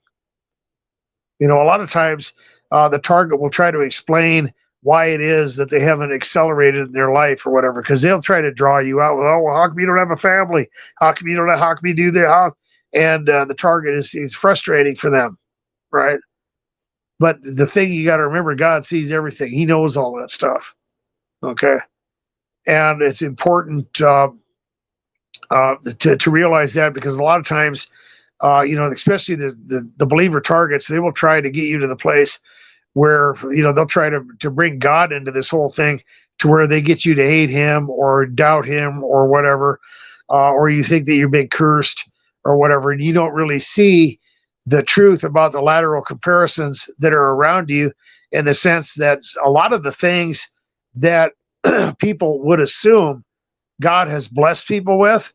A lot of times the target will try to explain why it is that they haven't accelerated in their life or whatever, because they'll try to draw you out with, oh, well, how come you don't have a family? How come you do that? And the target is frustrating for them, right? But the thing you got to remember, God sees everything. He knows all that stuff, okay? And it's important to realize that, because a lot of times, especially the believer targets, they will try to get you to the place where they'll try to bring God into this whole thing, to where they get you to hate him or doubt him or whatever, or you think that you're being cursed or whatever, and you don't really see the truth about the lateral comparisons that are around you, in the sense that a lot of the things that people would assume God has blessed people with,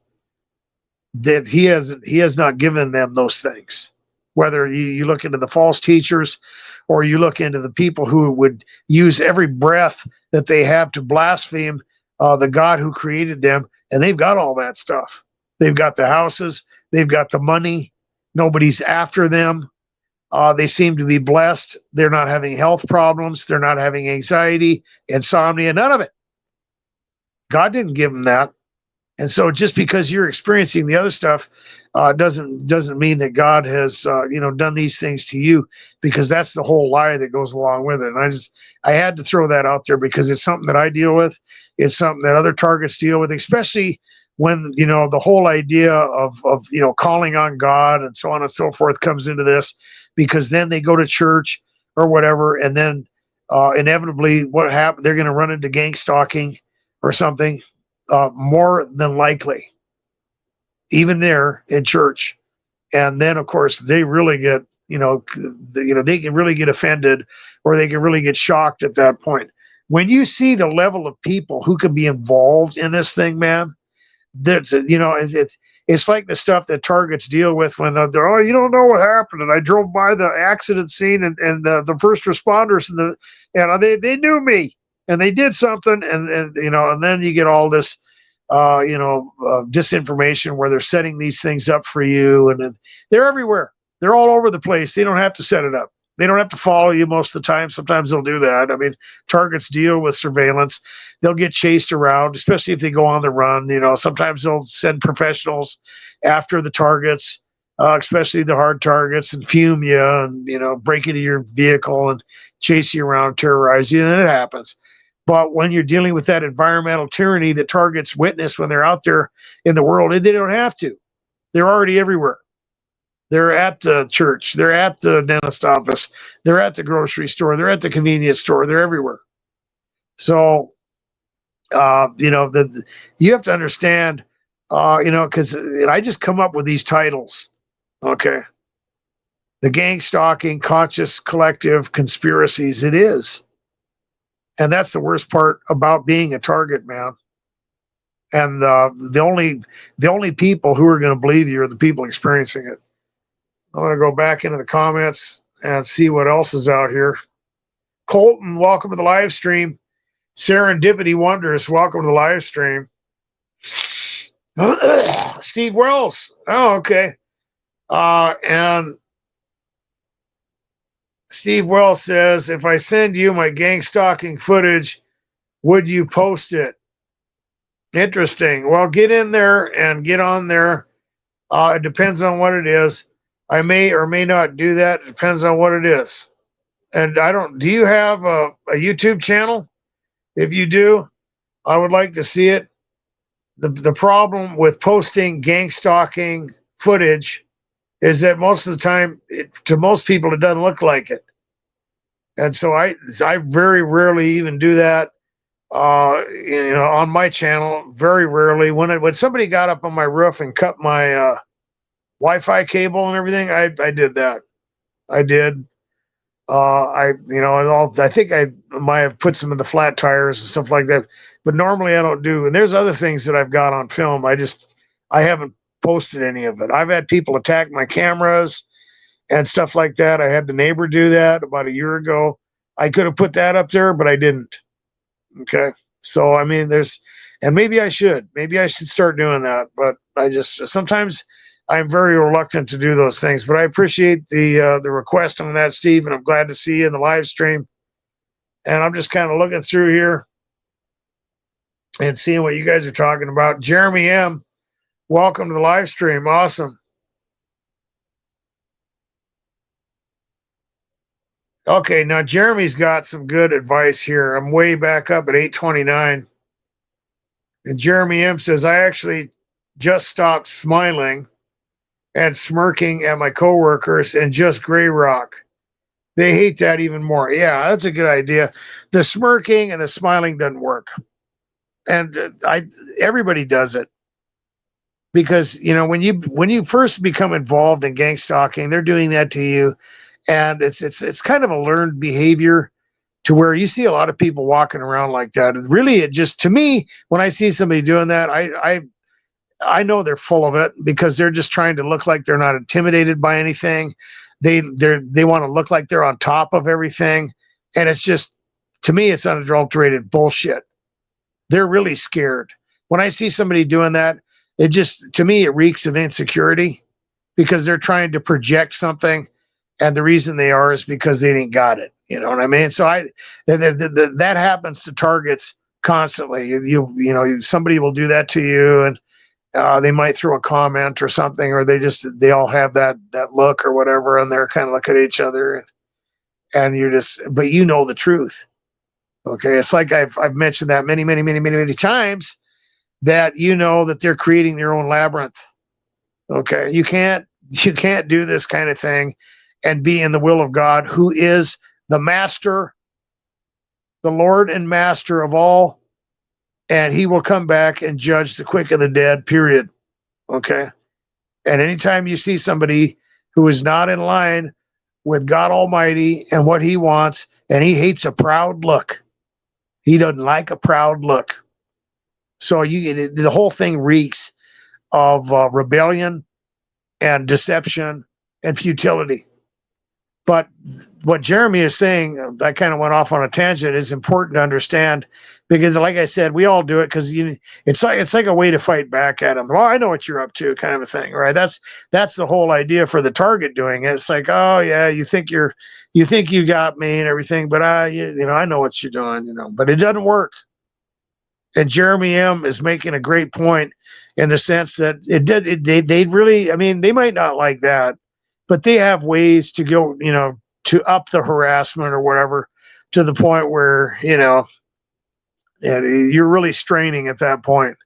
that he has not given them those things. Whether you look into the false teachers, or you look into the people who would use every breath that they have to blaspheme the God who created them, and they've got all that stuff. They've got the houses, they've got the money, nobody's after them. They seem to be blessed. They're not having health problems. They're not having anxiety, insomnia, none of it. God didn't give them that. And so just because you're experiencing the other stuff doesn't mean that God has done these things to you, because that's the whole lie that goes along with it. And I had to throw that out there because it's something that I deal with. It's something that other targets deal with, especially when the whole idea of calling on God and so on and so forth comes into this, because then they go to church or whatever, and then inevitably what happened, they're going to run into gang stalking or something. More than likely, even there in church. And then, of course, they really get, they can really get offended, or they can really get shocked at that point. When you see the level of people who can be involved in this thing, man, it's like the stuff that targets deal with when they're, oh, you don't know what happened. And I drove by the accident scene, and the first responders and they knew me. And they did something, and then you get all this, disinformation where they're setting these things up for you, and they're everywhere. They're all over the place. They don't have to set it up. They don't have to follow you most of the time. Sometimes they'll do that. I mean, targets deal with surveillance. They'll get chased around, especially if they go on the run. Sometimes they'll send professionals after the targets, especially the hard targets, and fume you, and break into your vehicle and chase you around, terrorize you, and it happens. But when you're dealing with that environmental tyranny that targets witness when they're out there in the world, they don't have to. They're already everywhere. They're at the church. They're at the dentist office. They're at the grocery store. They're at the convenience store. They're everywhere. So, you have to understand, because I just come up with these titles, okay? The Gangstalking, Conscious Collective Conspiracies. It is. And that's the worst part about being a target, man. And the only people who are going to believe you are the people experiencing it. I'm going to go back into the comments and see what else is out here. Colton, welcome to the live stream. Serendipity Wonders, welcome to the live stream. Steve Wells. Oh, okay. And Steve Wells says, if I send you my gang stalking footage, would you post it? Interesting. Well, get in there and get on there. It depends on what it is. I may or may not do that. It depends on what it is. And do you have a YouTube channel? If you do, I would like to see it. The problem with posting gang stalking footage is that most of the time, to most people, it doesn't look like it. And so I very rarely even do that, on my channel, very rarely. When somebody got up on my roof and cut my Wi-Fi cable and everything, I did that. I did. I think I might have put some of the flat tires and stuff like that, but normally I don't do. And there's other things that I've got on film. I haven't posted any of it. I've had people attack my cameras and stuff like that. I had the neighbor do that about a year ago. I could have put that up there, but I didn't. Okay. So, I mean, and maybe I should start doing that, but sometimes I'm very reluctant to do those things, but I appreciate the request on that, Steve, and I'm glad to see you in the live stream. And I'm just kind of looking through here and seeing what you guys are talking about. Jeremy M., welcome to the live stream. Awesome. Okay, now Jeremy's got some good advice here. I'm way back up at 829. And Jeremy M. says, I actually just stopped smiling and smirking at my coworkers and just gray rock. They hate that even more. Yeah, that's a good idea. The smirking and the smiling doesn't work. And everybody does it. Because, when you first become involved in gang stalking, they're doing that to you. And it's kind of a learned behavior to where you see a lot of people walking around like that. And really, to me, when I see somebody doing that, I know they're full of it, because they're just trying to look like they're not intimidated by anything. They want to look like they're on top of everything. And it's just, to me, it's unadulterated bullshit. They're really scared. When I see somebody doing that, to me, it reeks of insecurity, because they're trying to project something. And the reason they are is because they ain't got it. You know what I mean? So that happens to targets constantly. Somebody will do that to you, and They might throw a comment or something, or they all have that look or whatever, and they're kind of looking at each other, and you're just, but you know the truth. Okay, it's like I've mentioned that many times, that you know that they're creating their own labyrinth. Okay, you can't do this kind of thing and be in the will of God, who is the master, the Lord and master of all, and he will come back and judge the quick and the dead, period. Okay. And anytime you see somebody who is not in line with God Almighty and what he wants, and he hates a proud look, he doesn't like a proud look. So the whole thing reeks of rebellion and deception and futility. But what Jeremy is saying, I kind of went off on a tangent, is important to understand, because, like I said, we all do it because it's like a way to fight back at them. Well, I know what you're up to, kind of a thing, right? That's the whole idea for the target doing it. It's like, oh yeah, you think you got me and everything, but I know what you're doing, but it doesn't work. And Jeremy M is making a great point in the sense that they really, I mean, they might not like that, but they have ways to go, to up the harassment or whatever, to the point where, you're really straining at that point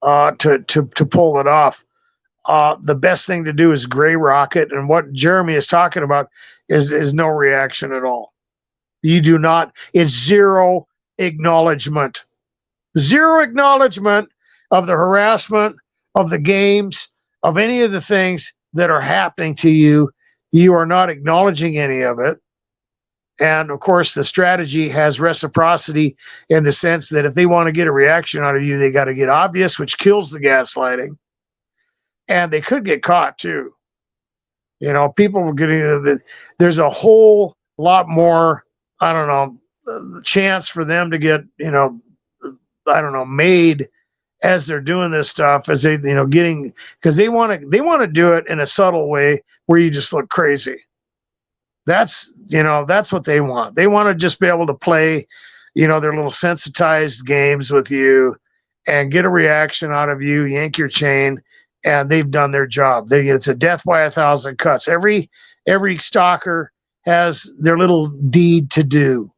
to pull it off. The best thing to do is gray rocket. And what Jeremy is talking about is no reaction at all. You do not, it's zero acknowledgement of the harassment, of the games, of any of the things that are happening to you. You are not acknowledging any of it. And of course, the strategy has reciprocity in the sense that if they want to get a reaction out of you, they got to get obvious, which kills the gaslighting. And they could get caught too. People were getting, there's a whole lot more, chance for them to get, made as they're doing this stuff, as they, getting, because they want to do it in a subtle way where you just look crazy. That's what they want. They want to just be able to play, their little sensitized games with you and get a reaction out of you, yank your chain, and they've done their job. It's a death by 1,000 cuts. Every stalker has their little deed to do.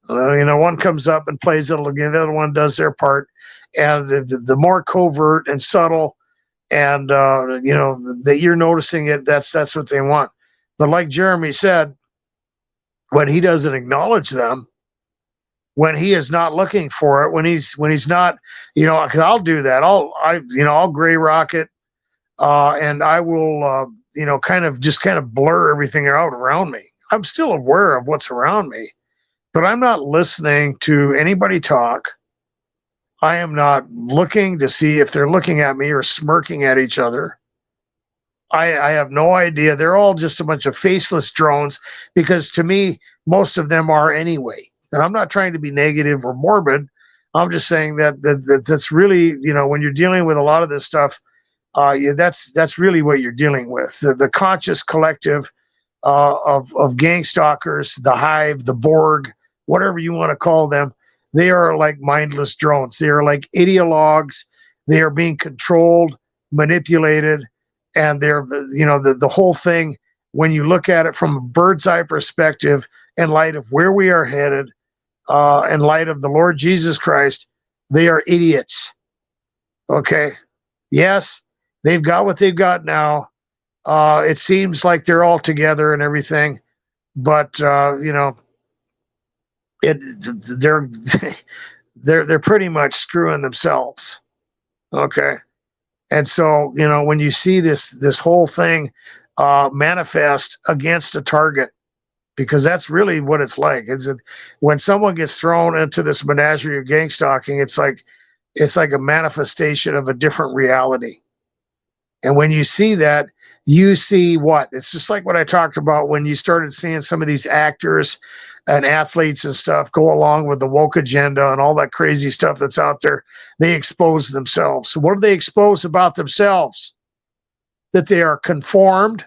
One comes up and plays it again. The other one does their part. And the more covert and subtle, and that you're noticing it, that's what they want. But like Jeremy said, when he doesn't acknowledge them, when he is not looking for it, when he's not, because I'll do that. I'll gray rocket, and I will, kind of blur everything out around me. I'm still aware of what's around me, but I'm not listening to anybody talk. I am not looking to see if they're looking at me or smirking at each other. I have no idea. They're all just a bunch of faceless drones, because to me, most of them are anyway. And I'm not trying to be negative or morbid. I'm just saying that's really, when you're dealing with a lot of this stuff, that's really what you're dealing with. The conscious collective of gang stalkers, the hive, the Borg, whatever you want to call them. They are like mindless drones. They are like ideologues. They are being controlled, manipulated, and they're, the whole thing, when you look at it from a bird's eye perspective, in light of where we are headed, in light of the Lord Jesus Christ, they are idiots. Okay. Yes, they've got what they've got now. It seems like they're all together and everything, but they're pretty much screwing themselves. Okay. And so, when you see this whole thing manifest against a target, because that's really what it's like. When someone gets thrown into this menagerie of gang stalking, it's like a manifestation of a different reality. And when you see that, you see what? It's just like what I talked about when you started seeing some of these actors and athletes and stuff go along with the woke agenda and all that crazy stuff that's out there. They expose themselves. So what do they expose about themselves? That they are conformed,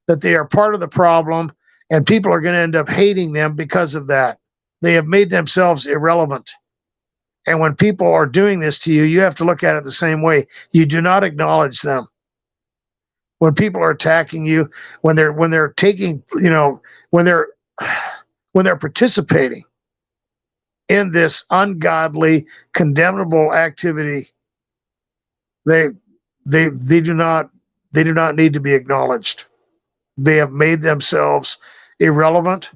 that they are part of the problem, and people are going to end up hating them because of that. They have made themselves irrelevant. And when people are doing this to you, you have to look at it the same way. You do not acknowledge them. When people are attacking you, when they're taking, when they're when they're participating in this ungodly, condemnable activity, they do not need to be acknowledged. They have made themselves irrelevant.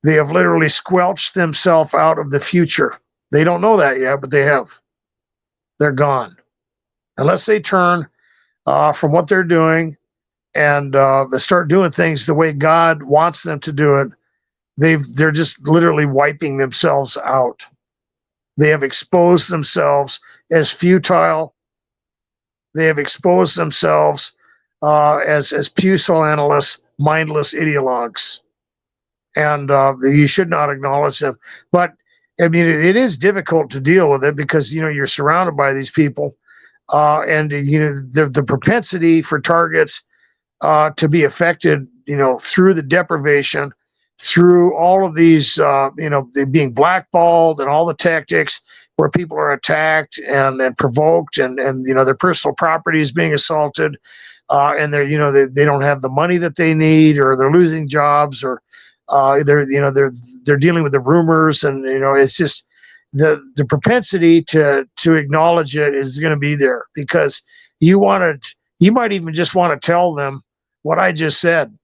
They have literally squelched themselves out of the future. They don't know that yet, but they have. They're gone. Unless they turn from what they're doing and they start doing things the way God wants them to do it, they're just literally wiping themselves out. They have exposed themselves as futile. They have exposed themselves as pusillanimous, mindless ideologues. And you should not acknowledge them. But I mean, it is difficult to deal with it because you're surrounded by these people, and the propensity for targets to be affected, through the deprivation, through all of these, being blackballed and all the tactics where people are attacked and provoked, and their personal property is being assaulted, and they don't have the money that they need, or they're losing jobs, or they're dealing with the rumors, and it's just the propensity to acknowledge it is going to be there, because you might even just want to tell them what I just said.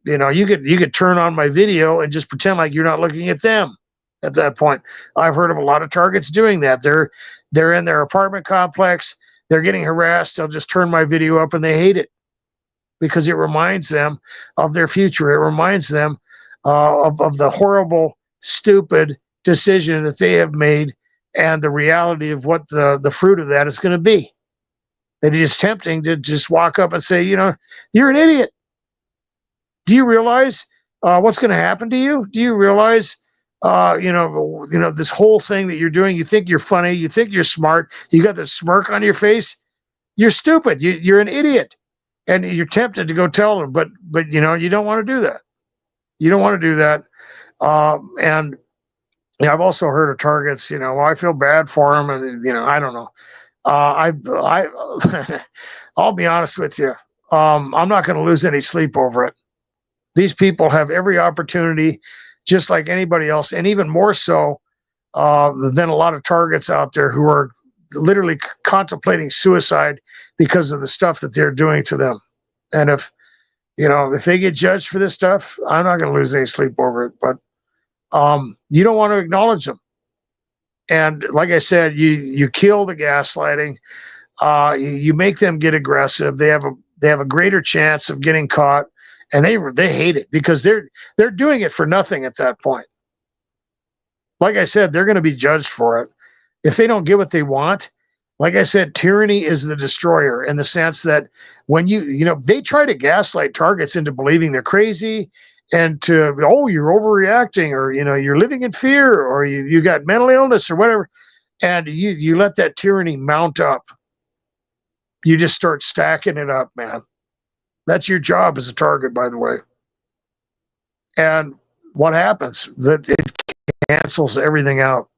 You could turn on my video and just pretend like you're not looking at them at that point. I've heard of a lot of targets doing that. They're in their apartment complex, they're getting harassed, they'll just turn my video up and they hate it because it reminds them of their future. It reminds them of the horrible, stupid decision that they have made, and the reality of what the fruit of that is going to be. It is tempting to just walk up and say, you're an idiot. Do you realize what's going to happen to you? Do you realize, this whole thing that you're doing? You think you're funny. You think you're smart. You got this smirk on your face. You're stupid. You're an idiot, and you're tempted to go tell them, but you don't want to do that. You don't want to do that. And I've also heard of targets. I feel bad for them, and I don't know. I'll be honest with you. I'm not going to lose any sleep over it. These people have every opportunity, just like anybody else, and even more so than a lot of targets out there who are literally contemplating suicide because of the stuff that they're doing to them. And if they get judged for this stuff, I'm not going to lose any sleep over it. But you don't want to acknowledge them. And like I said, you kill the gaslighting. You make them get aggressive. They have a greater chance of getting caught. And they hate it because they're doing it for nothing at that point. Like I said, they're going to be judged for it. If they don't get what they want, like I said, tyranny is the destroyer, in the sense that when they try to gaslight targets into believing they're crazy, and you're overreacting, or you're living in fear, or you got mental illness or whatever, and you let that tyranny mount up. You just start stacking it up, man. That's your job as a target, by the way. And what happens? That it cancels everything out.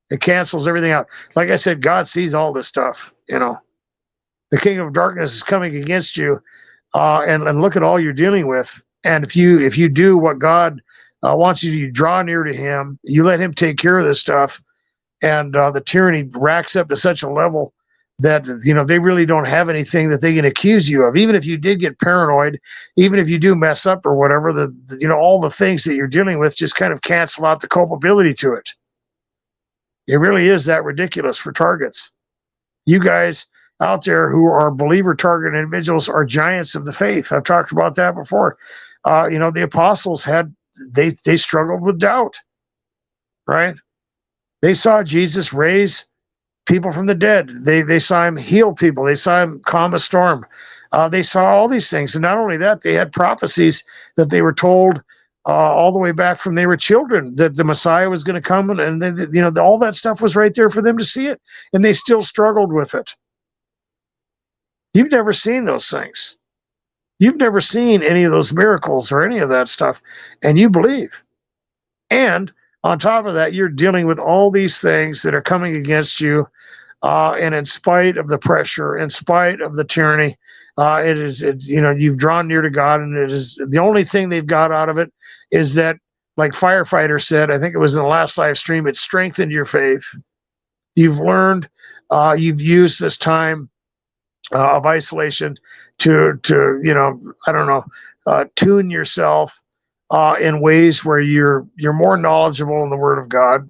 It cancels everything out. Like I said, God sees all this stuff. The kingdom of darkness is coming against you, and look at all you're dealing with. And if you do what God wants you to, you draw near to Him, you let Him take care of this stuff, and the tyranny racks up to such a level that they really don't have anything that they can accuse you of. Even if you did get paranoid, even if you do mess up or whatever, all the things that you're dealing with just kind of cancel out the culpability to it. It really is that ridiculous for targets. You guys out there who are believer target individuals are giants of the faith. I've talked about that before. The apostles they struggled with doubt, right? They saw Jesus raise people from the dead. They saw Him heal people. They saw Him calm a storm. They saw all these things. And not only that, they had prophecies that they were told all the way back from they were children, that the Messiah was going to come, and all that stuff was right there for them to see it. And they still struggled with it. You've never seen those things. You've never seen any of those miracles or any of that stuff, and you believe. And On top of that, you're dealing with all these things that are coming against you, and in spite of the pressure, in spite of the tyranny, you've drawn near to God, and it is the only thing they've got out of it is that, like Firefighter said, I think it was in the last live stream, it strengthened your faith. You've learned, you've used this time of isolation to I don't know, tune yourself in ways where you're more knowledgeable in the Word of God.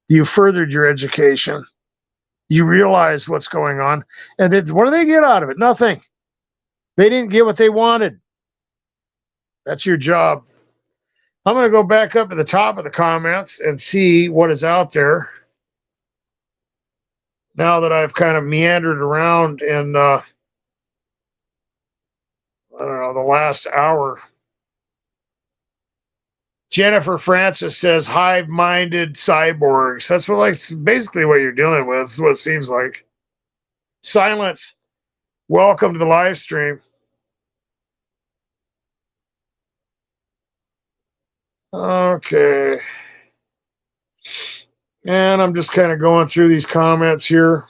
You furthered your education. You realize what's going on, and then what do they get out of it? Nothing. They didn't get what they wanted. That's your job. I'm going to go back up to the top of the comments and see what is out there. Now that I've kind of meandered around in, I don't know, the last hour. Jennifer Francis says hive-minded cyborgs. That's basically what you're dealing with. Is what it seems like. Silence. Welcome to the live stream. Okay. And I'm just kind of going through these comments here.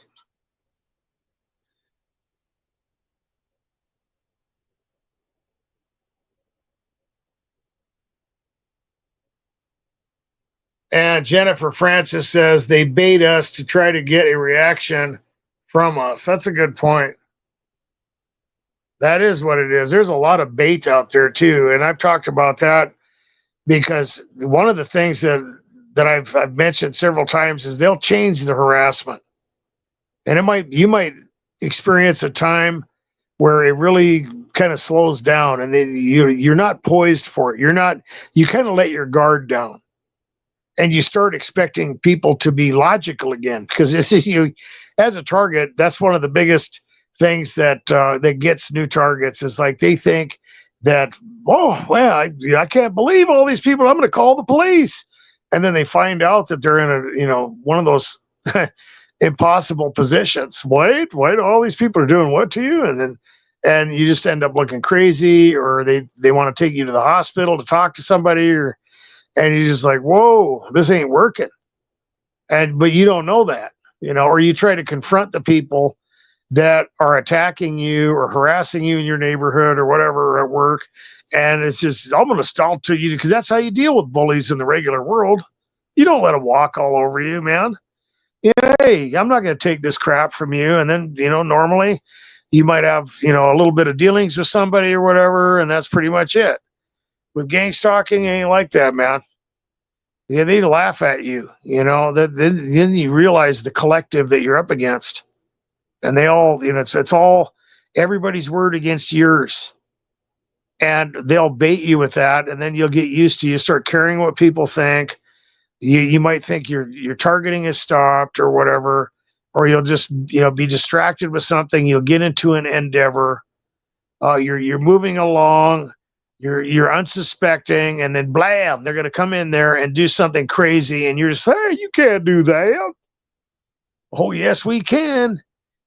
And Jennifer Francis says they bait us to try to get a reaction from us. That's a good point. That is what it is. There's a lot of bait out there too, and I've talked about that because one of the things that I've mentioned several times is they'll change the harassment, and you might experience a time where it really kind of slows down, and then you're not poised for it. You kind of let your guard down. And you start expecting people to be logical again, because as a target, that's one of the biggest things that gets new targets is like they think that, oh, well, I can't believe all these people. I'm going to call the police, and then they find out that they're in one of those impossible positions. Wait, all these people are doing what to you, and you just end up looking crazy, or they want to take you to the hospital to talk to somebody, and you're just like, whoa, this ain't working. But you don't know that, or you try to confront the people that are attacking you or harassing you in your neighborhood or whatever at work. And it's just, I'm going to stall to you, because that's how you deal with bullies in the regular world. You don't let them walk all over you, man. Hey, I'm not going to take this crap from you. And then, normally you might have, a little bit of dealings with somebody or whatever, and that's pretty much it. With Gangstalking, it ain't like that, man. Yeah, they laugh at you, then you realize the collective that you're up against. And they all, it's all everybody's word against yours. And they'll bait you with that, and then you'll get used to, you start caring what people think. You might think your targeting is stopped or whatever, or you'll just, be distracted with something. You'll get into an endeavor. You're moving along. You're unsuspecting, and then blam, they're going to come in there and do something crazy, and you're just, hey, you can't do that. Oh, yes, we can.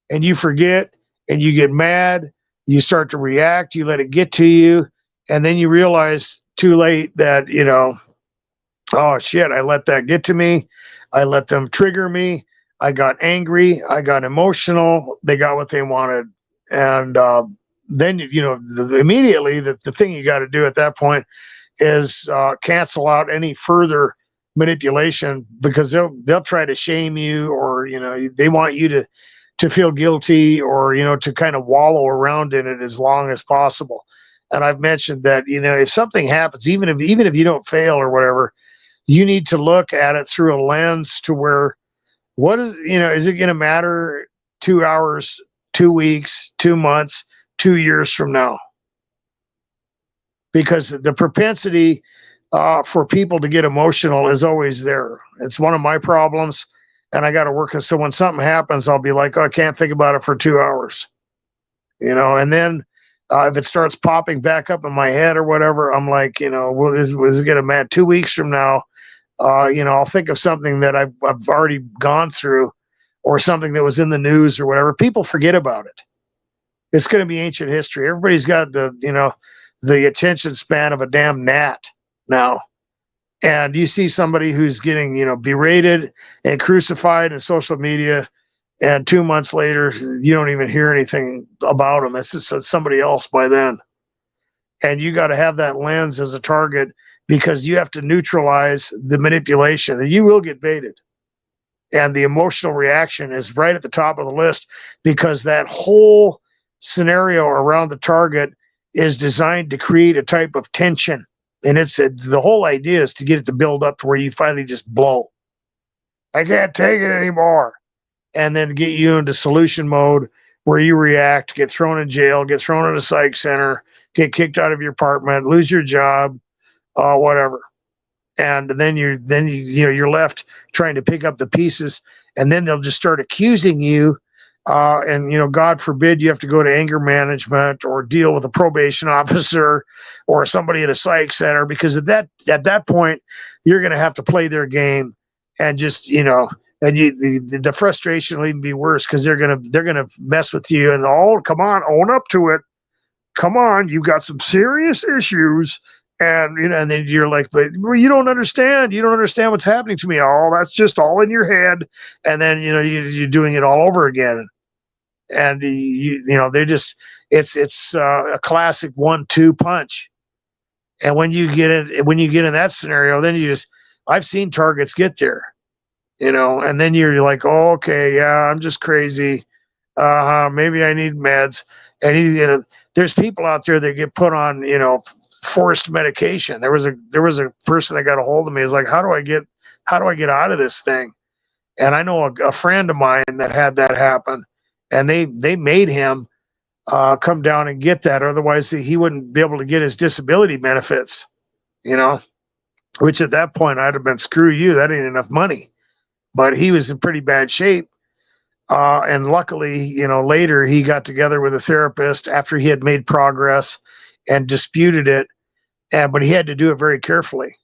And you forget, and you get mad. You start to react. You let it get to you, and then you realize too late that, oh, shit, I let that get to me. I let them trigger me. I got angry. I got emotional. They got what they wanted. And then, immediately the thing you got to do at that point is cancel out any further manipulation, because they'll try to shame you, or, they want you to feel guilty, or, to kind of wallow around in it as long as possible. And I've mentioned that, if something happens, even if you don't fail or whatever, you need to look at it through a lens to where, what is it going to matter 2 hours, 2 weeks, 2 months, 2 years from now? Because the propensity for people to get emotional is always there. It's one of my problems, and I got to work it. So when something happens, I'll be like, oh, I can't think about it for 2 hours, and then if it starts popping back up in my head or whatever, I'm like, well, is it going to matter 2 weeks from now? I'll think of something that I've already gone through, or something that was in the news or whatever. People forget about it. It's going to be ancient history. Everybody's got the attention span of a damn gnat now. And you see somebody who's getting, berated and crucified in social media, and 2 months later, you don't even hear anything about them. It's just somebody else by then. And you got to have that lens as a target because you have to neutralize the manipulation. And you will get baited. And the emotional reaction is right at the top of the list because that whole scenario around the target is designed to create a type of tension. And the whole idea is to get it to build up to where you finally just blow. I can't take it anymore. And then get you into solution mode where you react, get thrown in jail, get thrown in a psych center, get kicked out of your apartment, lose your job, whatever. And then you're left trying to pick up the pieces, and then they'll just start accusing you. And God forbid you have to go to anger management or deal with a probation officer or somebody at a psych center, because at that point you're going to have to play their game, and just and the frustration will even be worse because they're gonna mess with you and come on, own up to it. Come on, you've got some serious issues. And then you're like, but you don't understand. You don't understand what's happening to me. Oh, that's just all in your head. And then you're doing it all over again. And they're just it's a classic 1-2 punch. And when you get in that scenario, then I've seen targets get there, and then you're like, oh, okay, yeah, I'm just crazy. Maybe I need meds. And there's people out there that get put on, forced medication. There was a person that got a hold of me. Is like, how do I get out of this thing? And I know a friend of mine that had that happen, and they made him come down and get that. Otherwise, he wouldn't be able to get his disability benefits. Which at that point I'd have been, screw you, that ain't enough money. But he was in pretty bad shape. And luckily, later he got together with a therapist after he had made progress and disputed it. But he had to do it very carefully.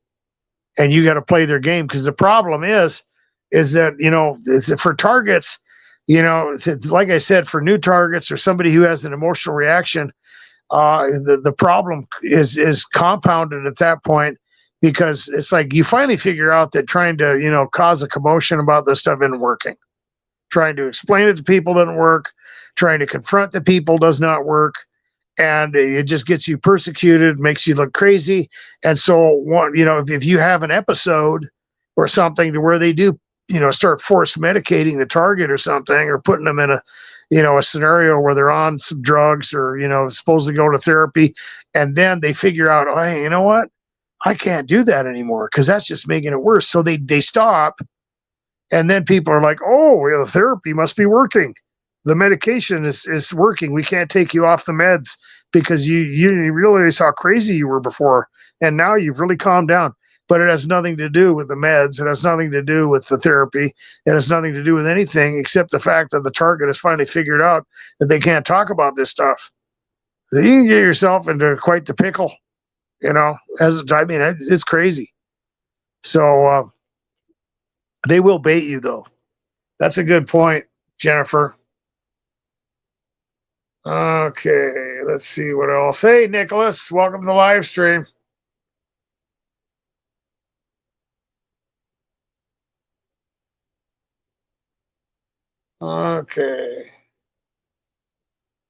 And you got to play their game, because the problem is that, for targets, like I said, for new targets or somebody who has an emotional reaction, the problem is compounded at that point, because it's like you finally figure out that trying to, cause a commotion about this stuff isn't working. Trying to explain it to people doesn't work. Trying to confront the people does not work. And it just gets you persecuted, makes you look crazy. And so, if you have an episode or something to where they do, start force medicating the target or something, or putting them in a scenario where they're on some drugs or, supposed to go to therapy, and then they figure out, oh, hey, you know what? I can't do that anymore because that's just making it worse. So they stop. And then people are like, oh, the therapy must be working. The medication is working. We can't take you off the meds because you realize how crazy you were before. And now you've really calmed down. But it has nothing to do with the meds. It has nothing to do with the therapy. It has nothing to do with anything except the fact that the target has finally figured out that they can't talk about this stuff. So you can get yourself into quite the pickle, it's crazy. So they will bait you, though. That's a good point, Jennifer. Okay, let's see what else. Hey, Nicholas, welcome to the live stream. Okay.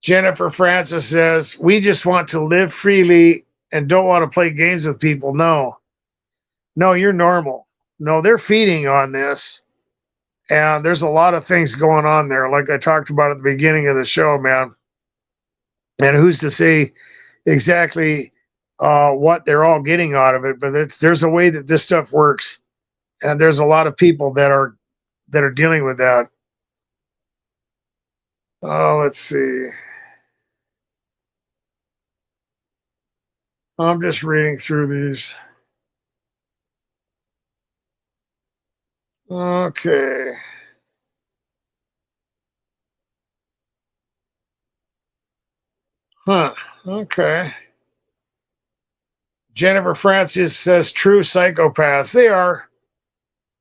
Jennifer Francis says, we just want to live freely and don't want to play games with people. No, you're normal. No, they're feeding on this. And there's a lot of things going on there, like I talked about at the beginning of the show, man. And who's to say exactly what they're all getting out of it? But there's a way that this stuff works, and there's a lot of people that are dealing with that. Oh, let's see. I'm just reading through these. Okay. Huh. Okay. Jennifer Francis says true psychopaths. They are.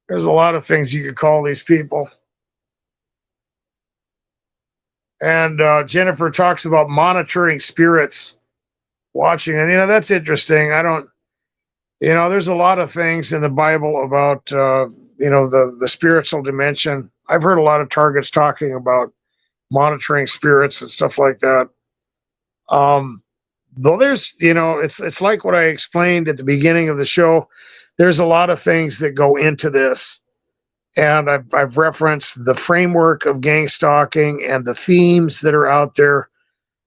There's a lot of things you could call these people. And Jennifer talks about monitoring spirits, watching. And, that's interesting. there's a lot of things in the Bible about, the spiritual dimension. I've heard a lot of targets talking about monitoring spirits and stuff like that. Well, it's like what I explained at the beginning of the show. There's a lot of things that go into this, and I've referenced the framework of gang stalking and the themes that are out there.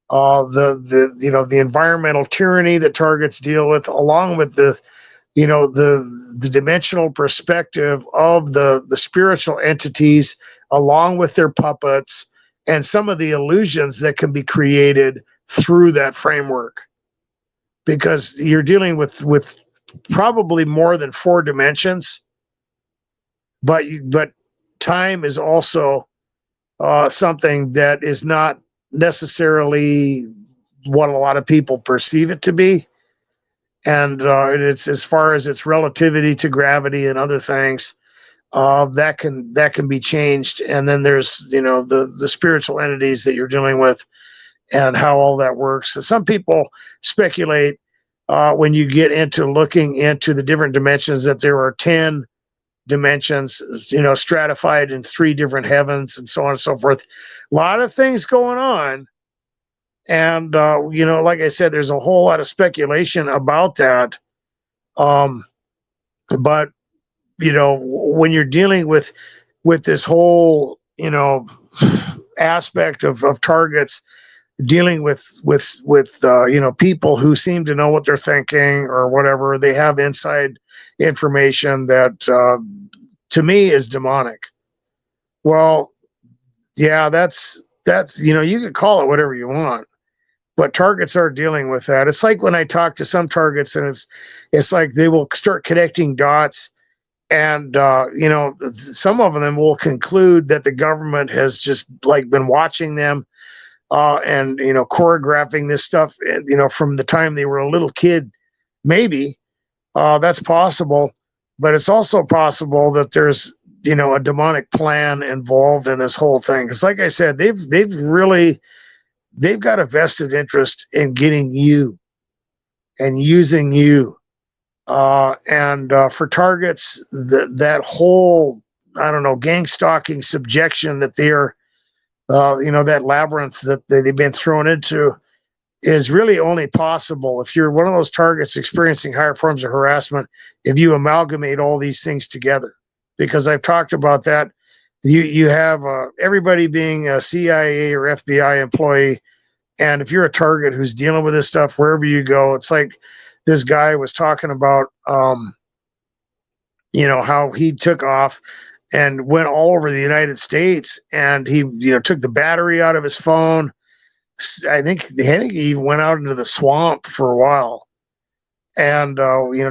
The environmental tyranny that targets deal with, along with the dimensional perspective of the spiritual entities, along with their puppets, and some of the illusions that can be created through that framework, because you're dealing with probably more than 4 dimensions, but time is also something that is not necessarily what a lot of people perceive it to be. And it's, as far as its relativity to gravity and other things, that can be changed. And then there's the spiritual entities that you're dealing with, and how all that works. So some people speculate, when you get into looking into the different dimensions, that there are 10 dimensions, stratified in 3 different heavens, and so on and so forth. A lot of things going on. And, like I said, there's a whole lot of speculation about that. But, when you're dealing with this whole, aspect of targets, dealing with people who seem to know what they're thinking or whatever, they have inside information that, to me, is demonic. Well, yeah, that's you can call it whatever you want, but targets are dealing with that. It's like when I talk to some targets, and it's like they will start connecting dots, and some of them will conclude that the government has just like been watching them, and choreographing this stuff, from the time they were a little kid. Maybe that's possible, but it's also possible that there's a demonic plan involved in this whole thing. Because, like I said, they've got a vested interest in getting you and using you. And for targets, that whole, I don't know, gang stalking subjection that they're, that labyrinth that they've been thrown into, is really only possible if you're one of those targets experiencing higher forms of harassment, if you amalgamate all these things together. Because I've talked about that. You have everybody being a CIA or FBI employee, and if you're a target who's dealing with this stuff wherever you go, it's like this guy was talking about, how he took off and went all over the United States, and he took the battery out of his phone. I think he even went out into the swamp for a while, and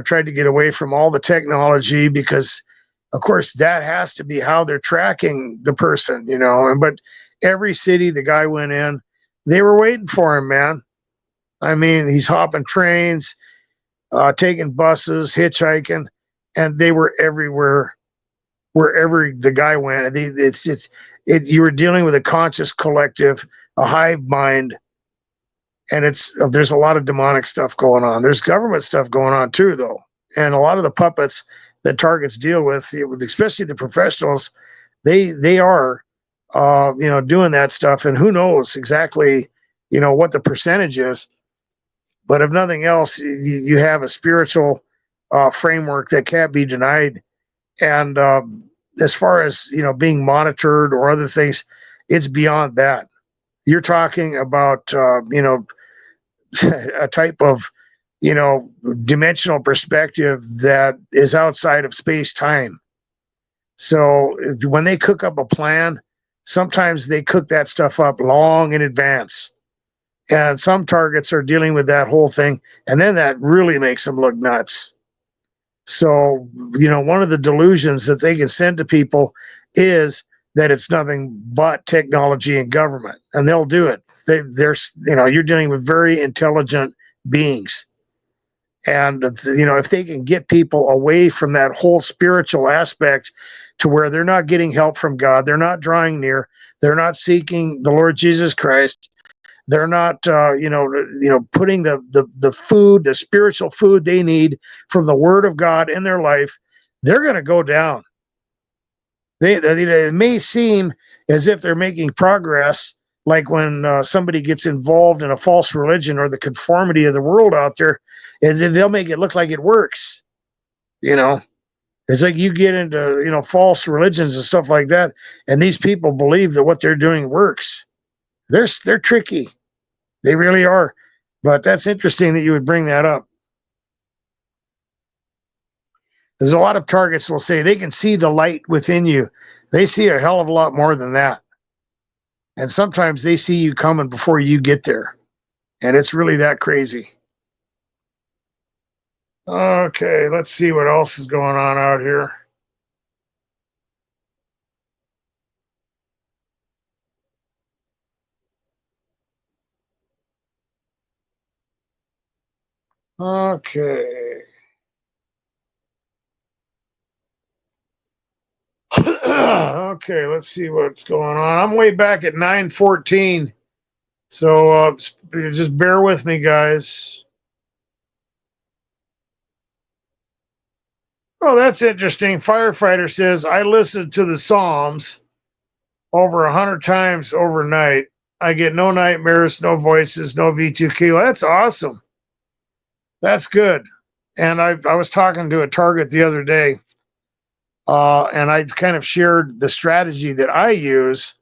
tried to get away from all the technology, because of course that has to be how they're tracking the person, but every city the guy went in, they were waiting for him, man. I mean, he's hopping trains, taking buses, hitchhiking, and they were everywhere, wherever the guy went. You were dealing with a conscious collective, a hive mind, and there's a lot of demonic stuff going on. There's government stuff going on too, though, and a lot of the puppets that targets deal with, especially the professionals, they are, doing that stuff, and who knows exactly, what the percentage is. But if nothing else, you have a spiritual framework that can't be denied. And as far as being monitored or other things, it's beyond that. You're talking about a type of dimensional perspective that is outside of space-time. So when they cook up a plan, sometimes they cook that stuff up long in advance. And some targets are dealing with that whole thing, and then that really makes them look nuts. So, one of the delusions that they can send to people is that it's nothing but technology and government, and they'll do it. You're dealing with very intelligent beings. And, if they can get people away from that whole spiritual aspect to where they're not getting help from God, they're not drawing near, they're not seeking the Lord Jesus Christ, They're not, putting the food, the spiritual food they need from the Word of God in their life. They're going to go down. It may seem as if they're making progress, like when somebody gets involved in a false religion or the conformity of the world out there, and then they'll make it look like it works. It's like you get into false religions and stuff like that, and these people believe that what they're doing works. They're tricky. They really are. But that's interesting that you would bring that up. There's a lot of targets will say they can see the light within you. They see a hell of a lot more than that. And sometimes they see you coming before you get there. And it's really that crazy. Okay, let's see what else is going on out here. Okay. Okay, let's see what's going on. I'm way back at 9:14. So just bear with me, guys. Oh, that's interesting. Firefighter says, I listened to the Psalms over 100 times overnight. I get no nightmares, no voices, no V2Q. That's awesome. That's good. And I was talking to a target the other day, and I kind of shared the strategy that I use,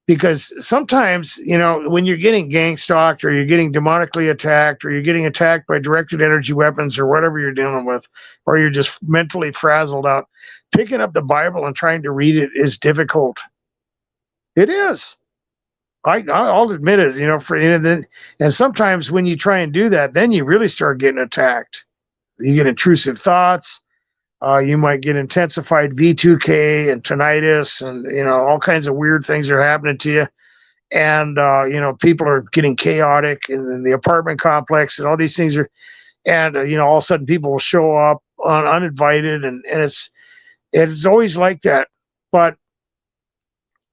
because sometimes, when you're getting gang stalked or you're getting demonically attacked or you're getting attacked by directed energy weapons or whatever you're dealing with, or you're just mentally frazzled out, picking up the Bible and trying to read it is difficult. It is. I'll admit it, and sometimes when you try and do that, then you really start getting attacked. You get intrusive thoughts. You might get intensified V2K and tinnitus, and all kinds of weird things are happening to you. And people are getting chaotic in the apartment complex, and all these things are. And all of a sudden, people will show up uninvited, and it's always like that. But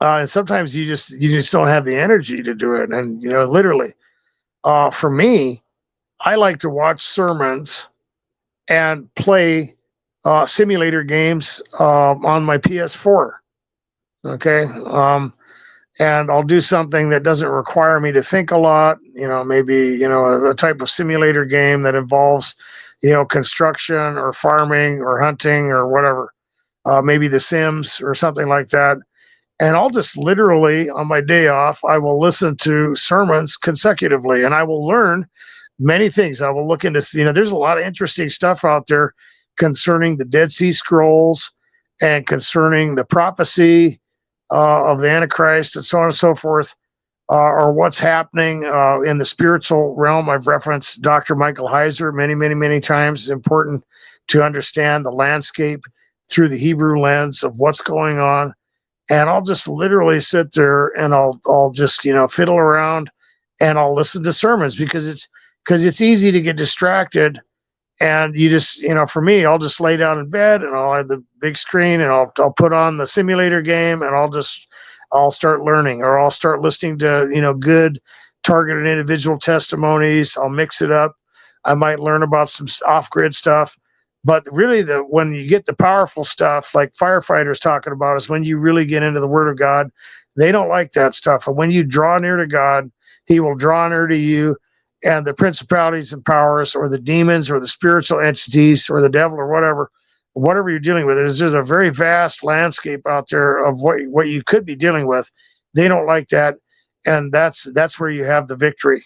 and sometimes you just don't have the energy to do it. And literally, for me, I like to watch sermons and play simulator games on my PS4. Okay. And I'll do something that doesn't require me to think a lot, maybe, a type of simulator game that involves, construction or farming or hunting or whatever, maybe The Sims or something like that. And I'll just literally, on my day off, I will listen to sermons consecutively, and I will learn many things. I will look into, there's a lot of interesting stuff out there concerning the Dead Sea Scrolls and concerning the prophecy of the Antichrist and so on and so forth, or what's happening in the spiritual realm. I've referenced Dr. Michael Heiser many, many, many times. It's important to understand the landscape through the Hebrew lens of what's going on. And I'll just literally sit there and I'll just, fiddle around, and I'll listen to sermons because it's easy to get distracted. And you just, for me, I'll just lay down in bed and I'll have the big screen and I'll put on the simulator game, and I'll start learning, or I'll start listening to, good targeted individual testimonies. I'll mix it up. I might learn about some off-grid stuff. But really, when you get the powerful stuff, like firefighters talking about, is when you really get into the Word of God. They don't like that stuff. And when you draw near to God, He will draw near to you. And the principalities and powers, or the demons, or the spiritual entities, or the devil, or whatever you're dealing with, there's a very vast landscape out there of what you could be dealing with. They don't like that, and that's where you have the victory.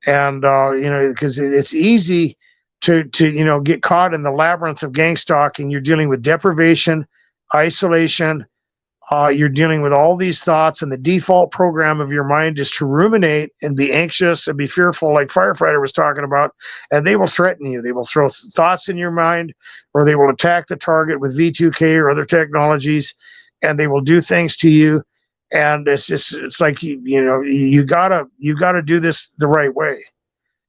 And because it's easy to get caught in the labyrinth of gang stalking. You're dealing with deprivation, isolation. You're dealing with all these thoughts, and the default program of your mind is to ruminate and be anxious and be fearful, like Firefighter was talking about, and they will threaten you. They will throw thoughts in your mind, or they will attack the target with V2K or other technologies, and they will do things to you. And it's like, you gotta do this the right way.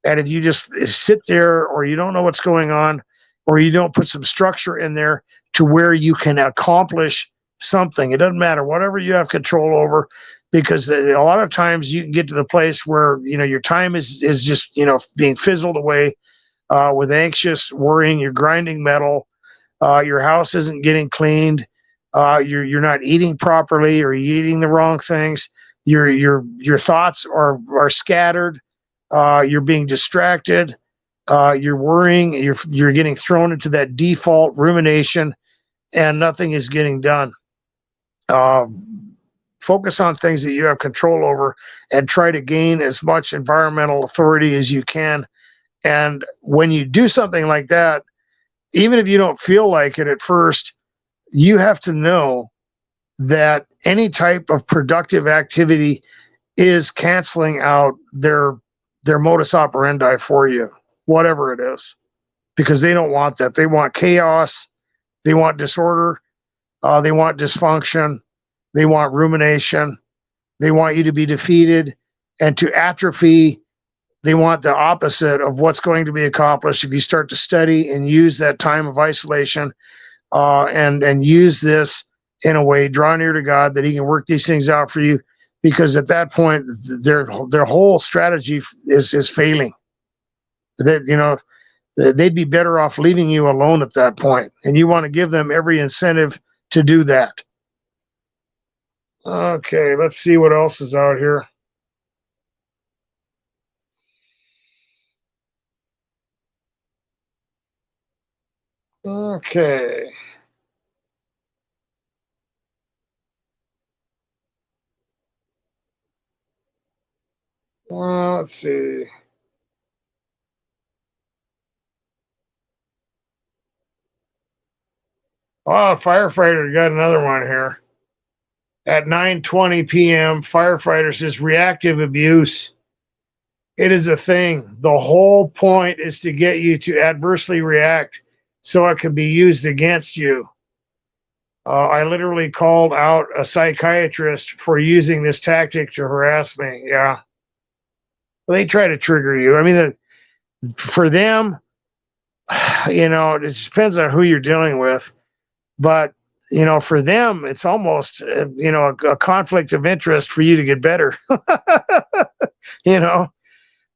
And if you just sit there, or you don't know what's going on, or you don't put some structure in there to where you can accomplish something, it doesn't matter, whatever you have control over, because a lot of times you can get to the place where, your time is just, being fizzled away with anxious worrying. You're grinding metal. Your house isn't getting cleaned. You're not eating properly, or you're eating the wrong things. Your thoughts are scattered. You're being distracted. You're worrying. You're getting thrown into that default rumination, and nothing is getting done. Focus on things that you have control over, and try to gain as much environmental authority as you can. And when you do something like that, even if you don't feel like it at first, you have to know that any type of productive activity is canceling out their modus operandi for you, whatever it is, because they don't want that. They want chaos. They want disorder. They want dysfunction. They want rumination. They want you to be defeated and to atrophy. They want the opposite of what's going to be accomplished if you start to study and use that time of isolation, and use this in a way, draw near to God, that He can work these things out for you. Because at that point, their whole strategy is failing. They'd be better off leaving you alone at that point, and you want to give them every incentive to do that. Okay, let's see what else is out here. Okay. Let's see. Oh, firefighter got another one here. At 9:20 p.m., firefighter says reactive abuse. It is a thing. The whole point is to get you to adversely react so it can be used against you. I literally called out a psychiatrist for using this tactic to harass me. Yeah. Well, they try to trigger you. I mean, for them, it depends on who you're dealing with. But, for them, it's almost, a conflict of interest for you to get better.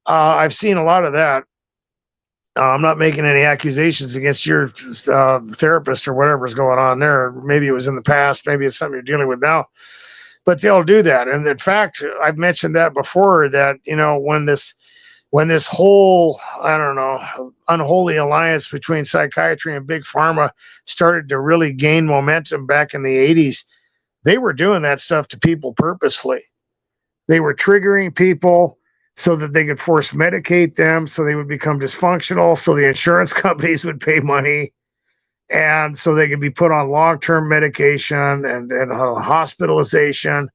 I've seen a lot of that. I'm not making any accusations against your therapist or whatever's going on there. Maybe it was in the past. Maybe it's something you're dealing with now. But they'll do that. And in fact, I've mentioned that before, that, when this whole, I don't know, unholy alliance between psychiatry and big pharma started to really gain momentum back in the 80s, they were doing that stuff to people purposefully. They were triggering people so that they could force medicate them, so they would become dysfunctional, so the insurance companies would pay money, and so they could be put on long-term medication and hospitalization.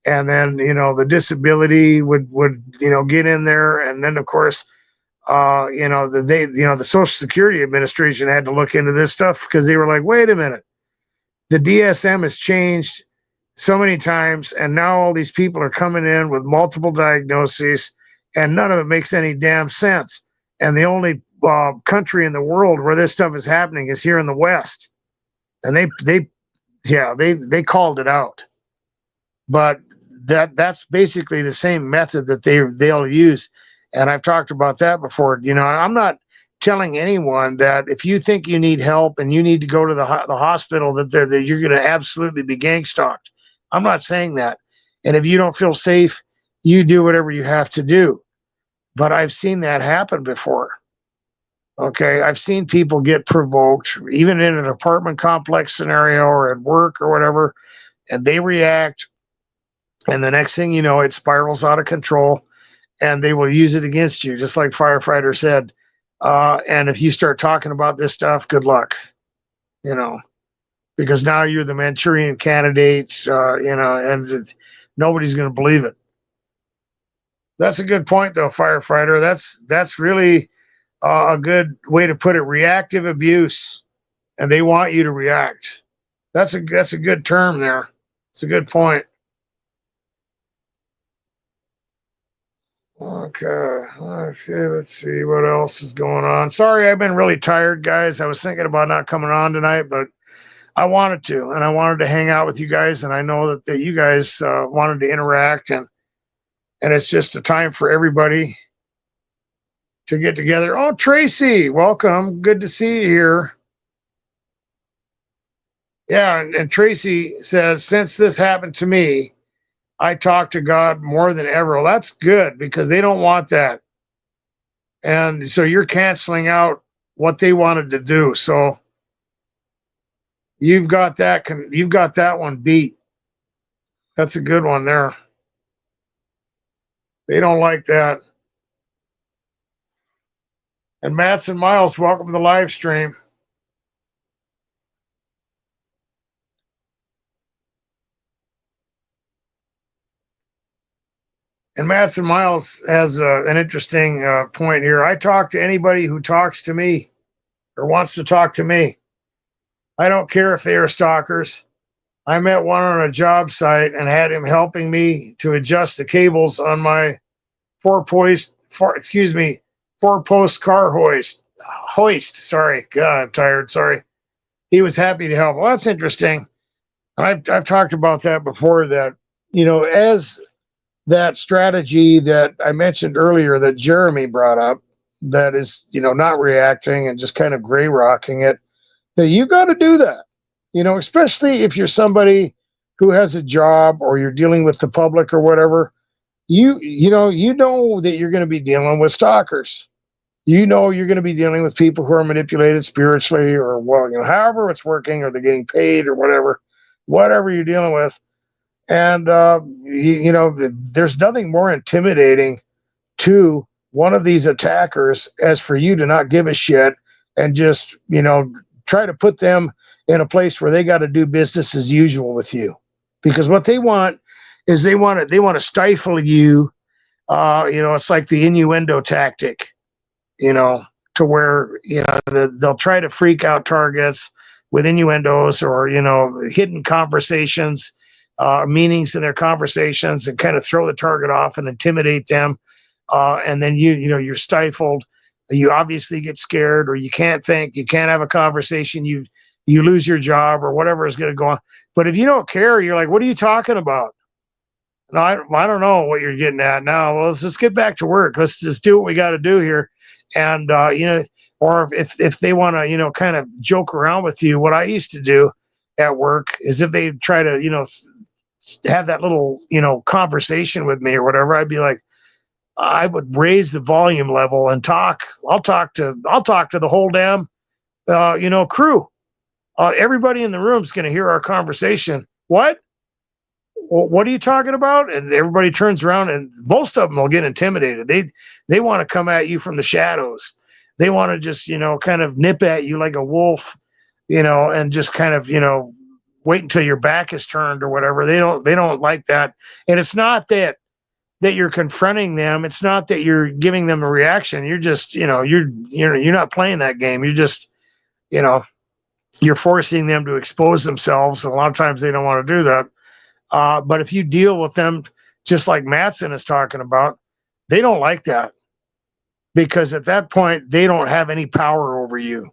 And then, the disability would get in there. And then, of course, the Social Security Administration had to look into this stuff, because they were like, wait a minute, the DSM has changed so many times, and now all these people are coming in with multiple diagnoses, and none of it makes any damn sense. And the only country in the world where this stuff is happening is here in the West. And they called it out. But that's basically the same method that they'll use. And I've talked about that before. I'm not telling anyone that if you think you need help and you need to go to the hospital, that you're going to absolutely be gang-stalked. I'm not saying that. And if you don't feel safe, you do whatever you have to do. But I've seen that happen before. Okay, I've seen people get provoked, even in an apartment complex scenario or at work or whatever, and they react. And the next thing you know, it spirals out of control, and they will use it against you, just like firefighter said. And if you start talking about this stuff, good luck, because now you're the Manchurian candidate, and nobody's going to believe it. That's a good point, though, firefighter. That's really a good way to put it. Reactive abuse, and they want you to react. That's a good term there. It's a good point. Okay, let's see what else is going on. Sorry, I've been really tired, guys. I was thinking about not coming on tonight, but I wanted to, and I wanted to hang out with you guys, and I know that you guys wanted to interact, and it's just a time for everybody to get together. Oh, Tracy, welcome. Good to see you here. Yeah, and Tracy says, since this happened to me, I talk to God more than ever. Well, that's good because they don't want that. And so you're canceling out what they wanted to do. So you've got that one beat. That's a good one there. They don't like that. And Mats and Miles, welcome to the live stream. And Mats and Miles has an interesting point here. I talk to anybody who talks to me or wants to talk to me. I don't care if they are stalkers. I met one on a job site and had him helping me to adjust the cables on my four-post car hoist. Sorry, God, I'm tired. Sorry. He was happy to help. Well, that's interesting. I've talked about that before. That as that strategy that I mentioned earlier that Jeremy brought up, that is not reacting and just kind of gray rocking it. That you got to do that. Especially if you're somebody who has a job or you're dealing with the public or whatever. You know that you're going to be dealing with stalkers. You're going to be dealing with people who are manipulated spiritually or however it's working, or they're getting paid or whatever you're dealing with. And there's nothing more intimidating to one of these attackers as for you to not give a shit and just try to put them in a place where they got to do business as usual with you, because what they want is they want to stifle you. It's like the innuendo tactic, to where they'll try to freak out targets with innuendos or hidden conversations, meanings in their conversations, and kind of throw the target off and intimidate them. And then you're stifled. You obviously get scared, or you can't think, you can't have a conversation. You lose your job or whatever is going to go on. But if you don't care, you're like, what are you talking about? No, I don't know what you're getting at now. Well, let's just get back to work. Let's just do what we got to do here. And, or if they want to, kind of joke around with you, what I used to do at work is if they try to, have that little, conversation with me or whatever, I'd be like, I would raise the volume level and talk. I'll talk to the whole damn, crew. Everybody in the room is going to hear our conversation. What? What are you talking about? And everybody turns around, and most of them will get intimidated. They want to come at you from the shadows. They want to just, kind of nip at you like a wolf, and just kind of, wait until your back is turned or whatever. They don't like that. And it's not that you're confronting them. It's not that you're giving them a reaction. You're just, you're not playing that game. You're just, you're forcing them to expose themselves. And a lot of times they don't want to do that. But if you deal with them just like Matson is talking about, they don't like that, because at that point, they don't have any power over you.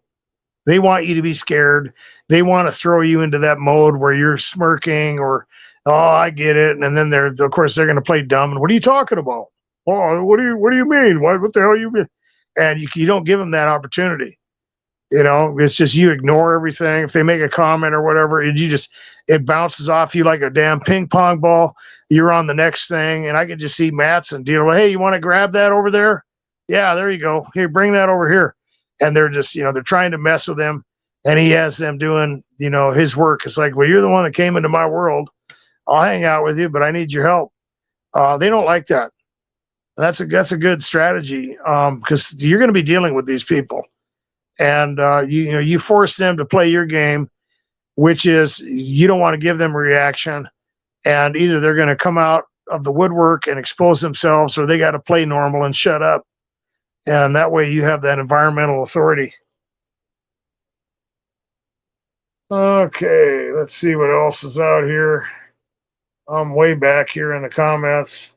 They want you to be scared. They want to throw you into that mode where you're smirking or, oh, I get it. And then of course, they're going to play dumb. And what are you talking about? Oh, what do you mean? What the hell you mean? And you don't give them that opportunity. It's just you ignore everything. If they make a comment or whatever, it bounces off you like a damn ping pong ball. You're on the next thing. And I could just see Matson deal with, hey, you want to grab that over there? Yeah, there you go. Here, bring that over here. And they're just, they're trying to mess with him. And he has them doing, his work. It's like, well, you're the one that came into my world. I'll hang out with you, but I need your help. They don't like that. That's a good strategy, because you're going to be dealing with these people. And you force them to play your game, which is you don't want to give them a reaction, and either they're going to come out of the woodwork and expose themselves, or they got to play normal and shut up. And that way you have that environmental authority. Okay, let's see what else is out here. I'm way back here in the comments.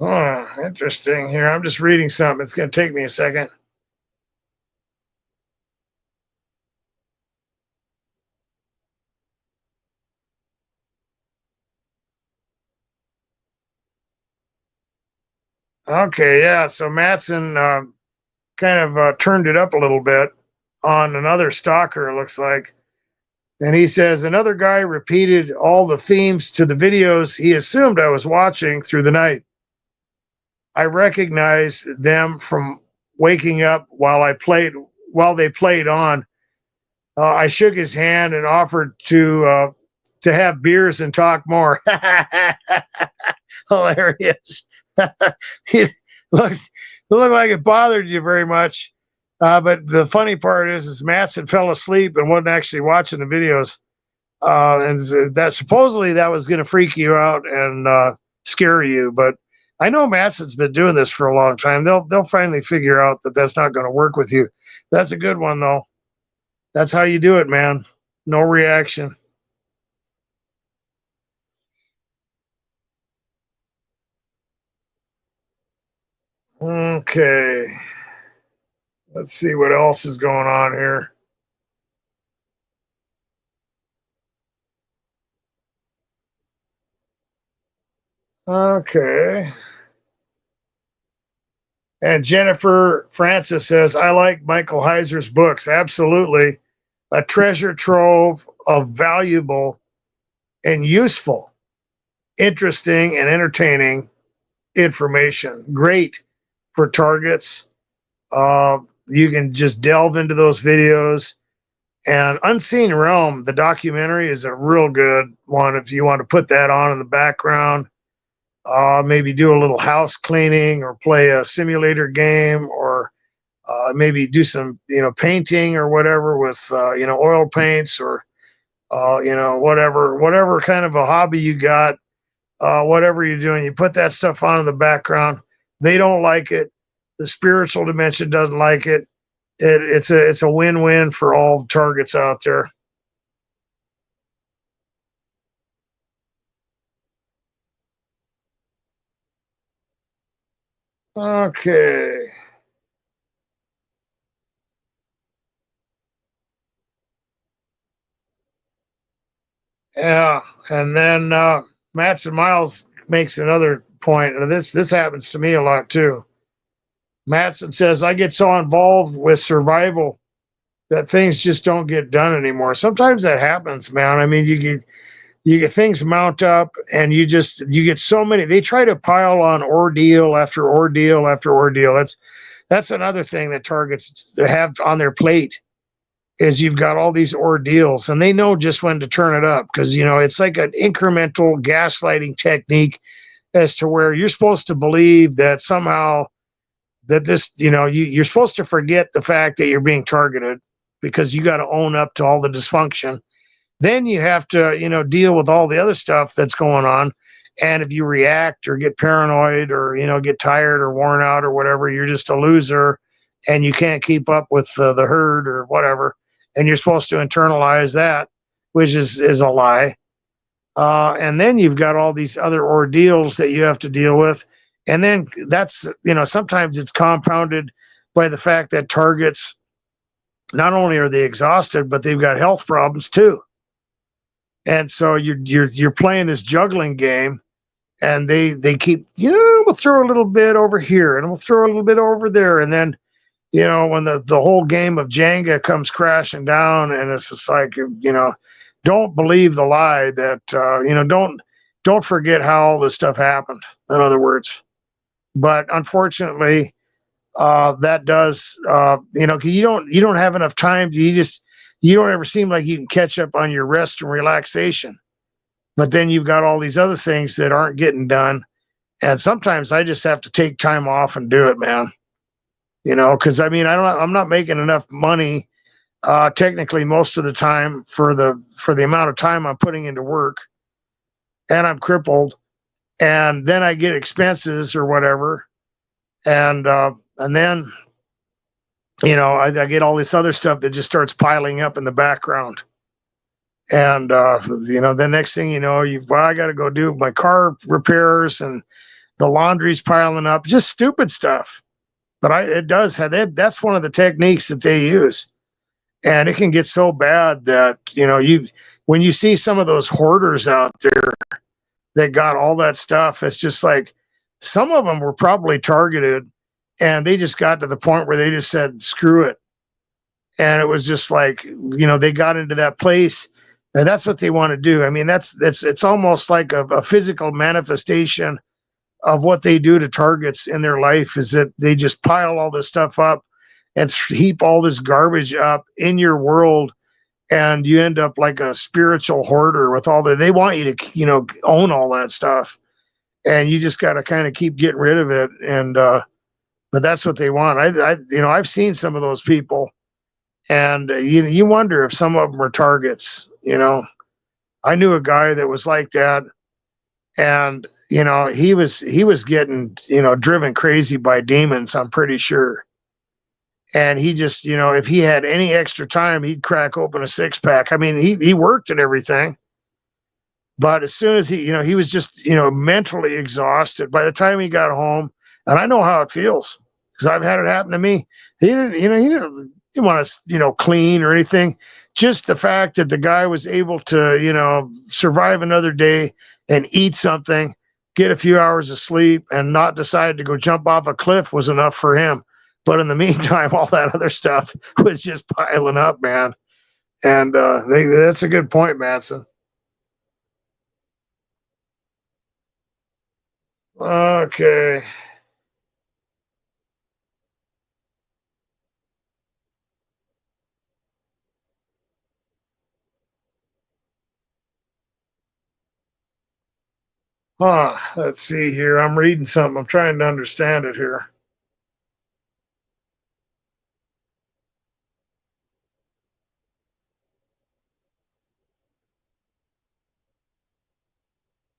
Oh, interesting. Here, I'm just reading something. It's going to take me a second. Okay, yeah. So Matson kind of turned it up a little bit on another stalker, it looks like. And he says, another guy repeated all the themes to the videos he assumed I was watching through the night. I recognized them from waking up while they played on. I shook his hand and offered to have beers and talk more. Hilarious. it looked, it looked like it bothered you very much. But the funny part is Matson fell asleep and wasn't actually watching the videos. And that supposedly that was going to freak you out and scare you. But I know Matson's been doing this for a long time. They'll finally figure out that that's not going to work with you. That's a good one though. That's how you do it, man. No reaction. Okay. Let's see what else is going on here. Okay. And Jennifer Francis says, I like Michael Heiser's books. Absolutely. A treasure trove of valuable and useful, interesting, and entertaining information. Great for targets. You can just delve into those videos. And Unseen Realm, the documentary, is a real good one if you want to put that on in the background. Maybe do a little house cleaning or play a simulator game or maybe do some, painting or whatever with, oil paints or, whatever kind of a hobby you got, whatever you're doing, you put that stuff on in the background. They don't like it. The spiritual dimension doesn't like it. It's a win-win for all the targets out there. Okay. Yeah, and then Matson Miles makes another point, and this happens to me a lot too. Matson says I get so involved with survival that things just don't get done anymore. Sometimes that happens, man. I mean, you get things mount up, and you get so many. They try to pile on ordeal after ordeal after ordeal. That's another thing that targets have on their plate is you've got all these ordeals and they know just when to turn it up because it's like an incremental gaslighting technique as to where you're supposed to believe that somehow that this you're supposed to forget the fact that you're being targeted because you got to own up to all the dysfunction. Then you have to deal with all the other stuff that's going on, and if you react or get paranoid or get tired or worn out or whatever, you're just a loser and you can't keep up with the herd or whatever, and you're supposed to internalize that, which is a lie. And then you've got all these other ordeals that you have to deal with, and then that's sometimes it's compounded by the fact that targets not only are they exhausted, but they've got health problems too. And so you're playing this juggling game, and they keep we'll throw a little bit over here and we'll throw a little bit over there, and then when the whole game of Jenga comes crashing down, and it's just like don't believe the lie that don't forget how all this stuff happened. In other words, but unfortunately, that does 'cause you don't have enough time. You don't ever seem like you can catch up on your rest and relaxation. But then you've got all these other things that aren't getting done, and sometimes I just have to take time off and do it, man. Because I mean, I'm not making enough money technically most of the time for the amount of time I'm putting into work, and I'm crippled, and then I get expenses or whatever, and then I get all this other stuff that just starts piling up in the background. And the next thing you know, I got to go do my car repairs, and the laundry's piling up, just stupid stuff. But it does have that. That's one of the techniques that they use, and it can get so bad that when you see some of those hoarders out there that got all that stuff, it's just like some of them were probably targeted, and they just got to the point where they just said screw it, and it was just like they got into that place, and that's what they want to do. I mean, it's almost like a physical manifestation of what they do to targets in their life, is that they just pile all this stuff up and heap all this garbage up in your world, and you end up like a spiritual hoarder with all that. They want you to own all that stuff, and you just got to kind of keep getting rid of it. And but that's what they want. I've seen some of those people, and you wonder if some of them are targets. I knew a guy that was like that, and he was getting driven crazy by demons, I'm pretty sure. And he just, if he had any extra time, he'd crack open a 6-pack. I mean, he worked and everything, but as soon as he was just, mentally exhausted by the time he got home. And I know how it feels because I've had it happen to me. He didn't want to, clean or anything. Just the fact that the guy was able to, survive another day and eat something, get a few hours of sleep, and not decide to go jump off a cliff was enough for him. But in the meantime, all that other stuff was just piling up, man. And that's a good point, Matson. Okay. Let's see here. I'm reading something. I'm trying to understand it here.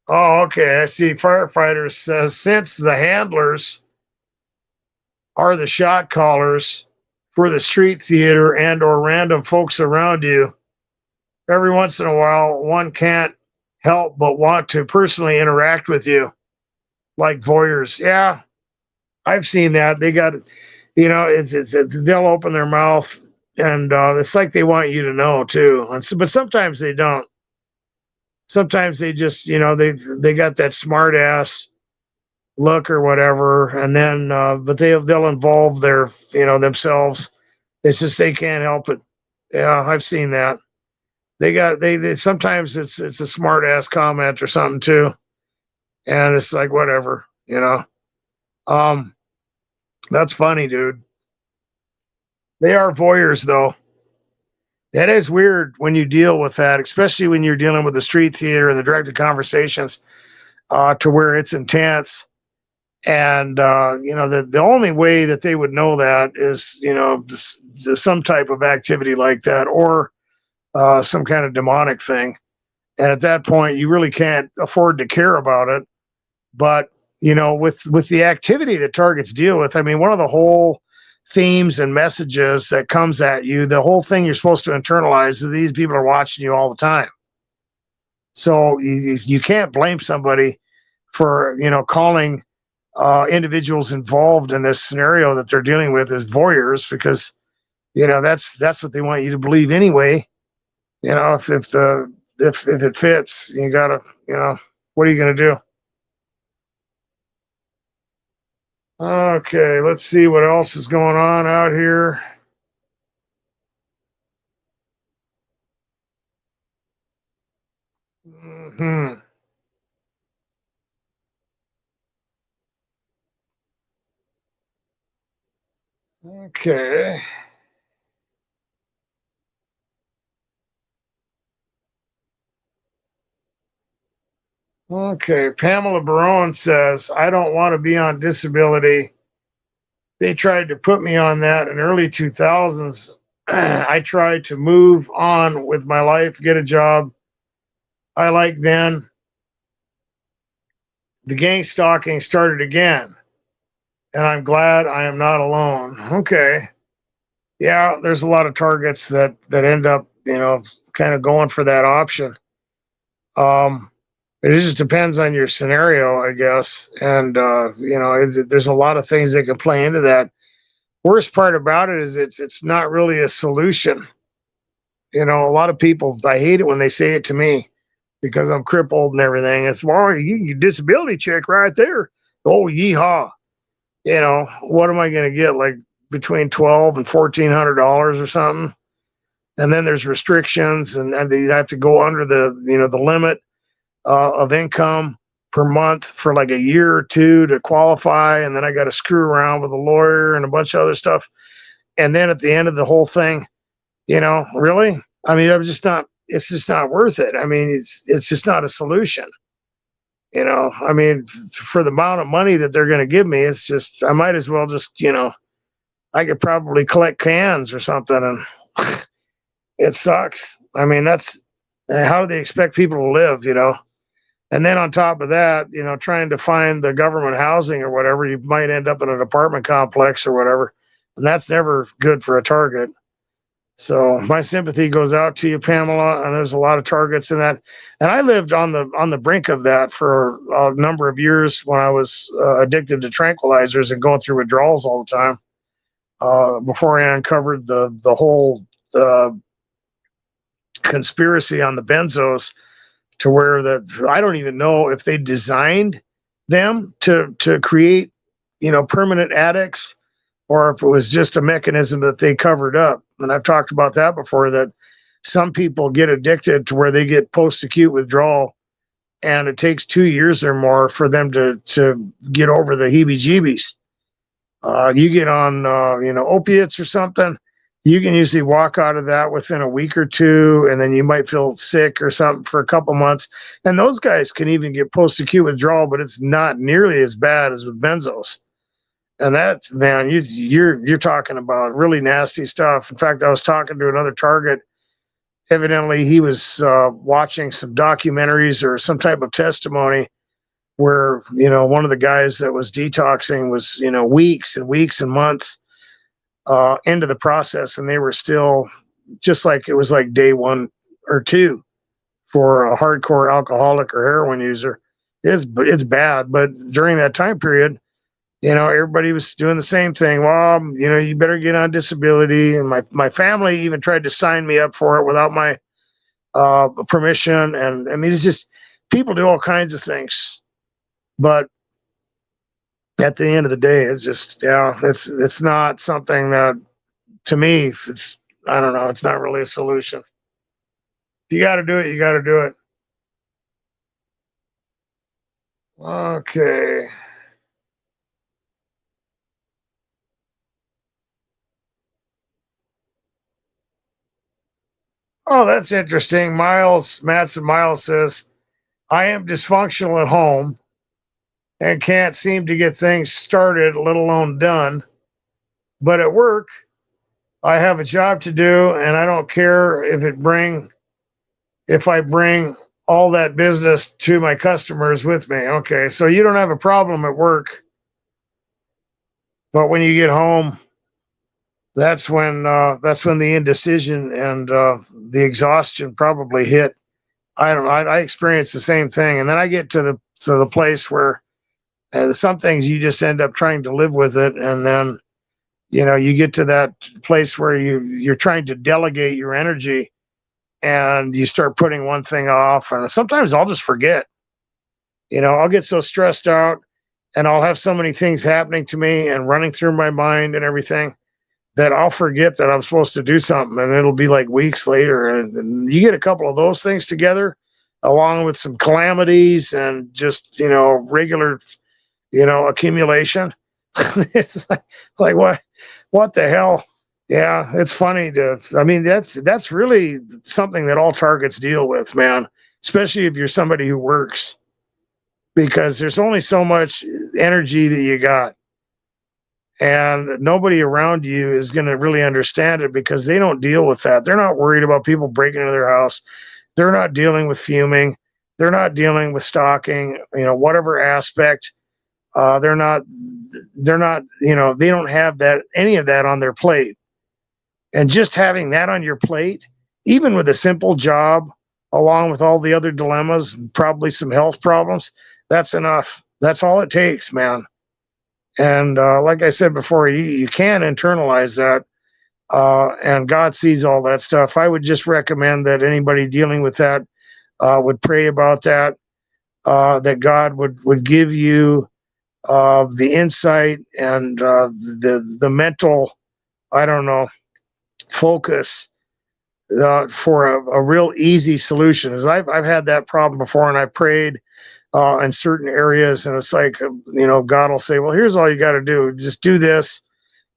Oh, okay. I see. Firefighters says since the handlers are the shot callers for the street theater and or random folks around you, every once in a while, one can't help but want to personally interact with you, like voyeurs. Yeah, I've seen that. They got, it's they'll open their mouth, and it's like they want you to know too. And so, but sometimes they don't. Sometimes they just, they got that smart ass look or whatever, and then but they'll involve their themselves. It's just they can't help it. Yeah, I've seen that. They sometimes it's a smart ass comment or something too, and it's like whatever. Um, that's funny, dude. They are voyeurs though. That is weird when you deal with that, especially when you're dealing with the street theater and the directed conversations, to where it's intense. And the only way that they would know that is some type of activity like that, or some kind of demonic thing. And at that point, you really can't afford to care about it. But with the activity that targets deal with, I mean, one of the whole themes and messages that comes at you, the whole thing you're supposed to internalize is these people are watching you all the time. So you can't blame somebody for calling individuals involved in this scenario that they're dealing with as voyeurs, because that's what they want you to believe anyway. If it fits, you gotta what are you gonna do? Okay, let's see what else is going on out here. Hmm. Okay. Okay. Pamela Barone says, I don't want to be on disability. They tried to put me on that in early 2000s. I tried to move on with my life, get a job I like then. The gang stalking started again, and I'm glad I am not alone. Okay. Yeah, there's a lot of targets that end up, kind of going for that option. Um, It just depends on your scenario, I guess. And, there's a lot of things that can play into that. Worst part about it is it's not really a solution. A lot of people, I hate it when they say it to me because I'm crippled and everything. It's, well, you disability check right there. Oh, yeehaw. What am I going to get? Like between $1,200 and $1,400 or something. And then there's restrictions, and you have to go under the limit of income per month for like a year or two to qualify. And then I got to screw around with a lawyer and a bunch of other stuff. And then at the end of the whole thing, really? I mean, it's just not worth it. I mean, it's just not a solution. I mean, for the amount of money that they're going to give me, it's just, I might as well just, I could probably collect cans or something, and it sucks. I mean, how do they expect people to live, And then on top of that, trying to find the government housing or whatever, you might end up in an apartment complex or whatever. And that's never good for a target. So my sympathy goes out to you, Pamela. And there's a lot of targets in that. And I lived on the brink of that for a number of years when I was addicted to tranquilizers and going through withdrawals all the time. Before I uncovered the whole conspiracy on the benzos, to where that I don't even know if they designed them to create, permanent addicts, or if it was just a mechanism that they covered up. And I've talked about that before, that some people get addicted to where they get post-acute withdrawal, and it takes 2 years or more for them to get over the heebie-jeebies. You get on, opiates or something, you can usually walk out of that within a week or two, and then you might feel sick or something for a couple months. And those guys can even get post-acute withdrawal, but it's not nearly as bad as with benzos. And that, man, you're talking about really nasty stuff. In fact, I was talking to another target. Evidently, he was watching some documentaries or some type of testimony where, one of the guys that was detoxing was, weeks and weeks and months into the process, and they were still just like it was like day 1 or 2 for a hardcore alcoholic or heroin user. It's bad, but during that time period, everybody was doing the same thing. Well, you better get on disability, and my family even tried to sign me up for it without my permission. And I mean, it's just, people do all kinds of things, but at the end of the day, it's just, it's not something that, to me, I don't know, it's not really a solution. If you got to do it, you got to do it. Okay. Oh, that's interesting. Matson Miles says, I am dysfunctional at home and can't seem to get things started, let alone done. But at work, I have a job to do, and I don't care if I bring all that business to my customers with me. Okay, so you don't have a problem at work, but when you get home, that's when the indecision and the exhaustion probably hit. I don't know. I experienced the same thing, and then I get to the place where some things you just end up trying to live with it, and then you get to that place where you're trying to delegate your energy, and you start putting one thing off, and sometimes I'll just forget. I'll get so stressed out, and I'll have so many things happening to me and running through my mind and everything, that I'll forget that I'm supposed to do something, and it'll be like weeks later. And you get a couple of those things together, along with some calamities and just, regular, accumulation. It's like what the hell? Yeah, it's funny that's really something that all targets deal with, man, especially if you're somebody who works, because there's only so much energy that you got. And nobody around you is going to really understand it, because they don't deal with that. They're not worried about people breaking into their house. They're not dealing with fuming. They're not dealing with stalking, whatever aspect. They're not, they don't have any of that on their plate. And just having that on your plate, even with a simple job, along with all the other dilemmas, probably some health problems, that's enough. That's all it takes, man. And like I said before, you can internalize that, and God sees all that stuff. I would just recommend that anybody dealing with that would pray about that, that God would give you the insight and the mental, I don't know, focus for a real easy solution. As I've had that problem before, and I prayed in certain areas, and it's like, God will say, well, here's all you got to do. Just do this.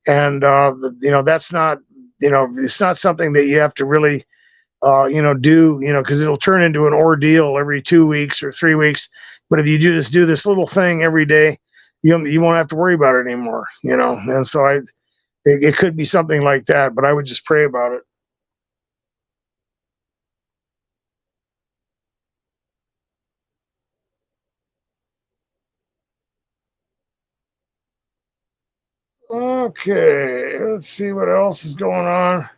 And, that's not, it's not something that you have to really, do, because it'll turn into an ordeal every 2 weeks or 3 weeks. But if you just do this little thing every day, you won't have to worry about it anymore, And so it could be something like that, but I would just pray about it. Okay, let's see what else is going on.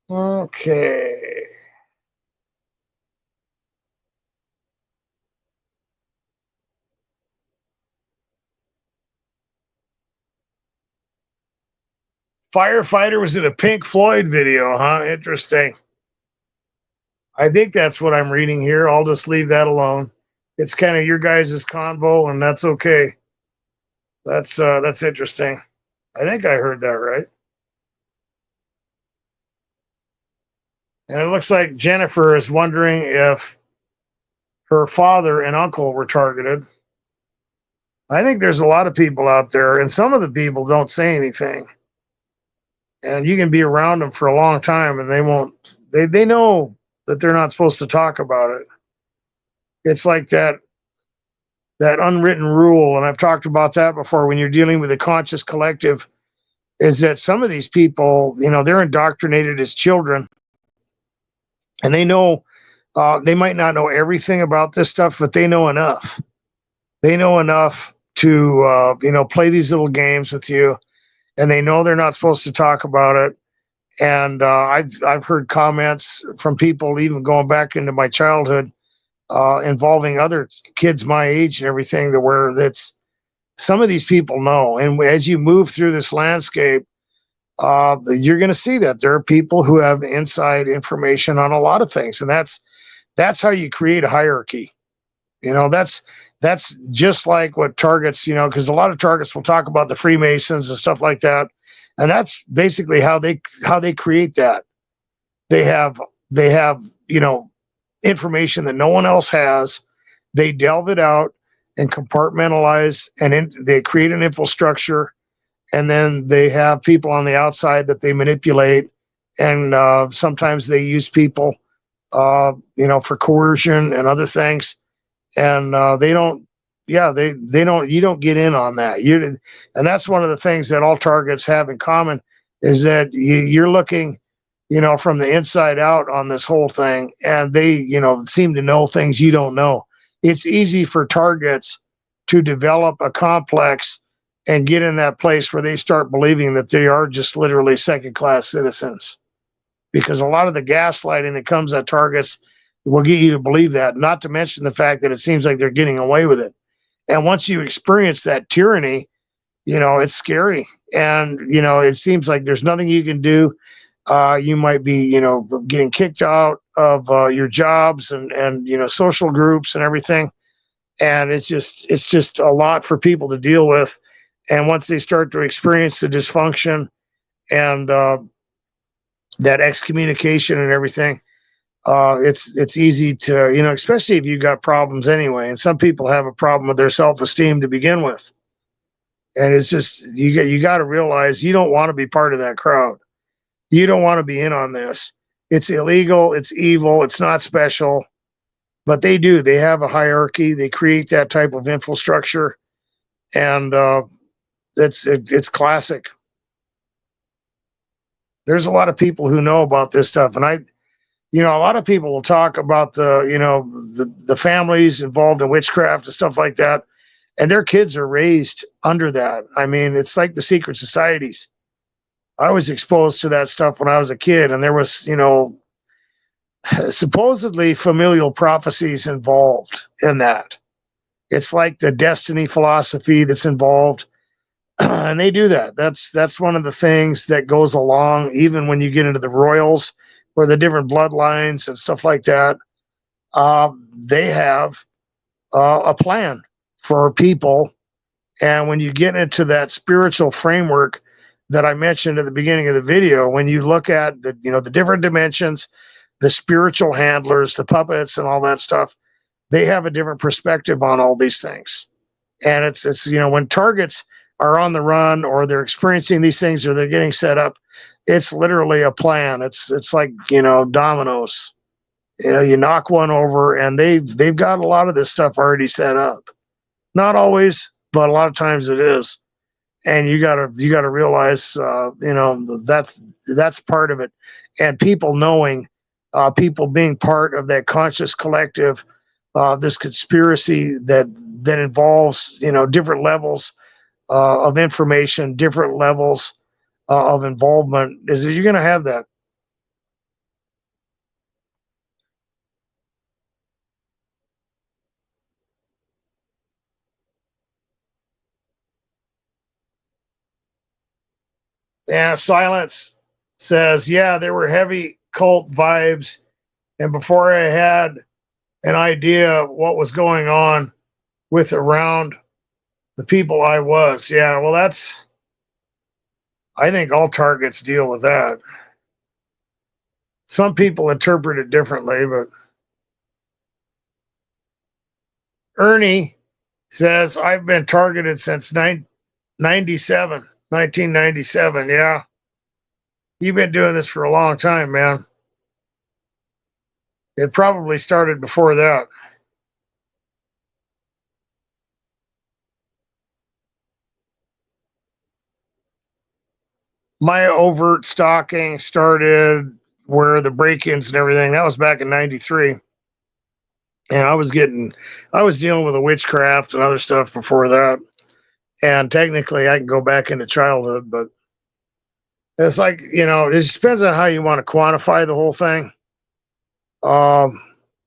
Okay. Firefighter was in a Pink Floyd video, huh? Interesting. I think that's what I'm reading here. I'll just leave that alone. It's kind of your guys' convo, and that's okay. That's interesting. I think I heard that right. And it looks like Jennifer is wondering if her father and uncle were targeted. I think there's a lot of people out there, and some of the people don't say anything. And you can be around them for a long time, and they know that they're not supposed to talk about it. It's like that unwritten rule, and I've talked about that before when you're dealing with a conscious collective, is that some of these people, they're indoctrinated as children, and they know, they might not know everything about this stuff, but they know enough. They know enough to, play these little games with you, and they know they're not supposed to talk about it. And I've heard comments from people even going back into my childhood, involving other kids my age and everything, that's some of these people know. And as you move through this landscape, you're going to see that there are people who have inside information on a lot of things, and that's how you create a hierarchy. That's just like what targets, because a lot of targets will talk about the Freemasons and stuff like that, and that's basically how they create that. They have information that no one else has. They delve it out and compartmentalize, and they create an infrastructure, and then they have people on the outside that they manipulate, and sometimes they use people, for coercion and other things, and they don't. Yeah, they don't. You don't get in on that. And that's one of the things that all targets have in common, is that you're looking, from the inside out on this whole thing, and they, seem to know things you don't know. It's easy for targets to develop a complex and get in that place where they start believing that they are just literally second-class citizens, because a lot of the gaslighting that comes at targets will get you to believe that, not to mention the fact that it seems like they're getting away with it. And once you experience that tyranny, it's scary. And, it seems like there's nothing you can do. You might be, getting kicked out of your jobs and social groups and everything. And it's just a lot for people to deal with. And once they start to experience the dysfunction and that excommunication and everything, it's easy to, especially if you've got problems anyway. And some people have a problem with their self-esteem to begin with. And it's just, you got to realize you don't want to be part of that crowd. You don't want to be in on this. It's illegal. It's evil. It's not special. But they do. They have a hierarchy. They create that type of infrastructure. And it's classic. There's a lot of people who know about this stuff. And a lot of people will talk about the families involved in witchcraft and stuff like that. and their kids are raised under that. I mean, it's like the secret societies. I was exposed to that stuff when I was a kid, and there was, supposedly familial prophecies involved in that. It's like the destiny philosophy that's involved, and they do that. That's one of the things that goes along, even when you get into the royals or the different bloodlines and stuff like that. They have a plan for people, and when you get into that spiritual framework that I mentioned at the beginning of the video, when you look at the different dimensions, the spiritual handlers, the puppets, and all that stuff, they have a different perspective on all these things. And it's when targets are on the run or they're experiencing these things or they're getting set up, it's literally a plan. It's like dominoes. You knock one over, and they've got a lot of this stuff already set up. Not always, but a lot of times it is. And you gotta realize, that's part of it. And people knowing, people being part of that conscious collective, this conspiracy that involves different levels of information, different levels of involvement, is that you're going to have that. Yeah, Silence says, yeah, there were heavy cult vibes, and before I had an idea of what was going on with around the people I was. Yeah, well, I think all targets deal with that. Some people interpret it differently, but Ernie says, I've been targeted since 1997. Yeah. You've been doing this for a long time, man. It probably started before that. My overt stalking started where the break-ins and everything, that was back in 93. And I was dealing with the witchcraft and other stuff before that. And technically I can go back into childhood, but it's like, it just depends on how you want to quantify the whole thing.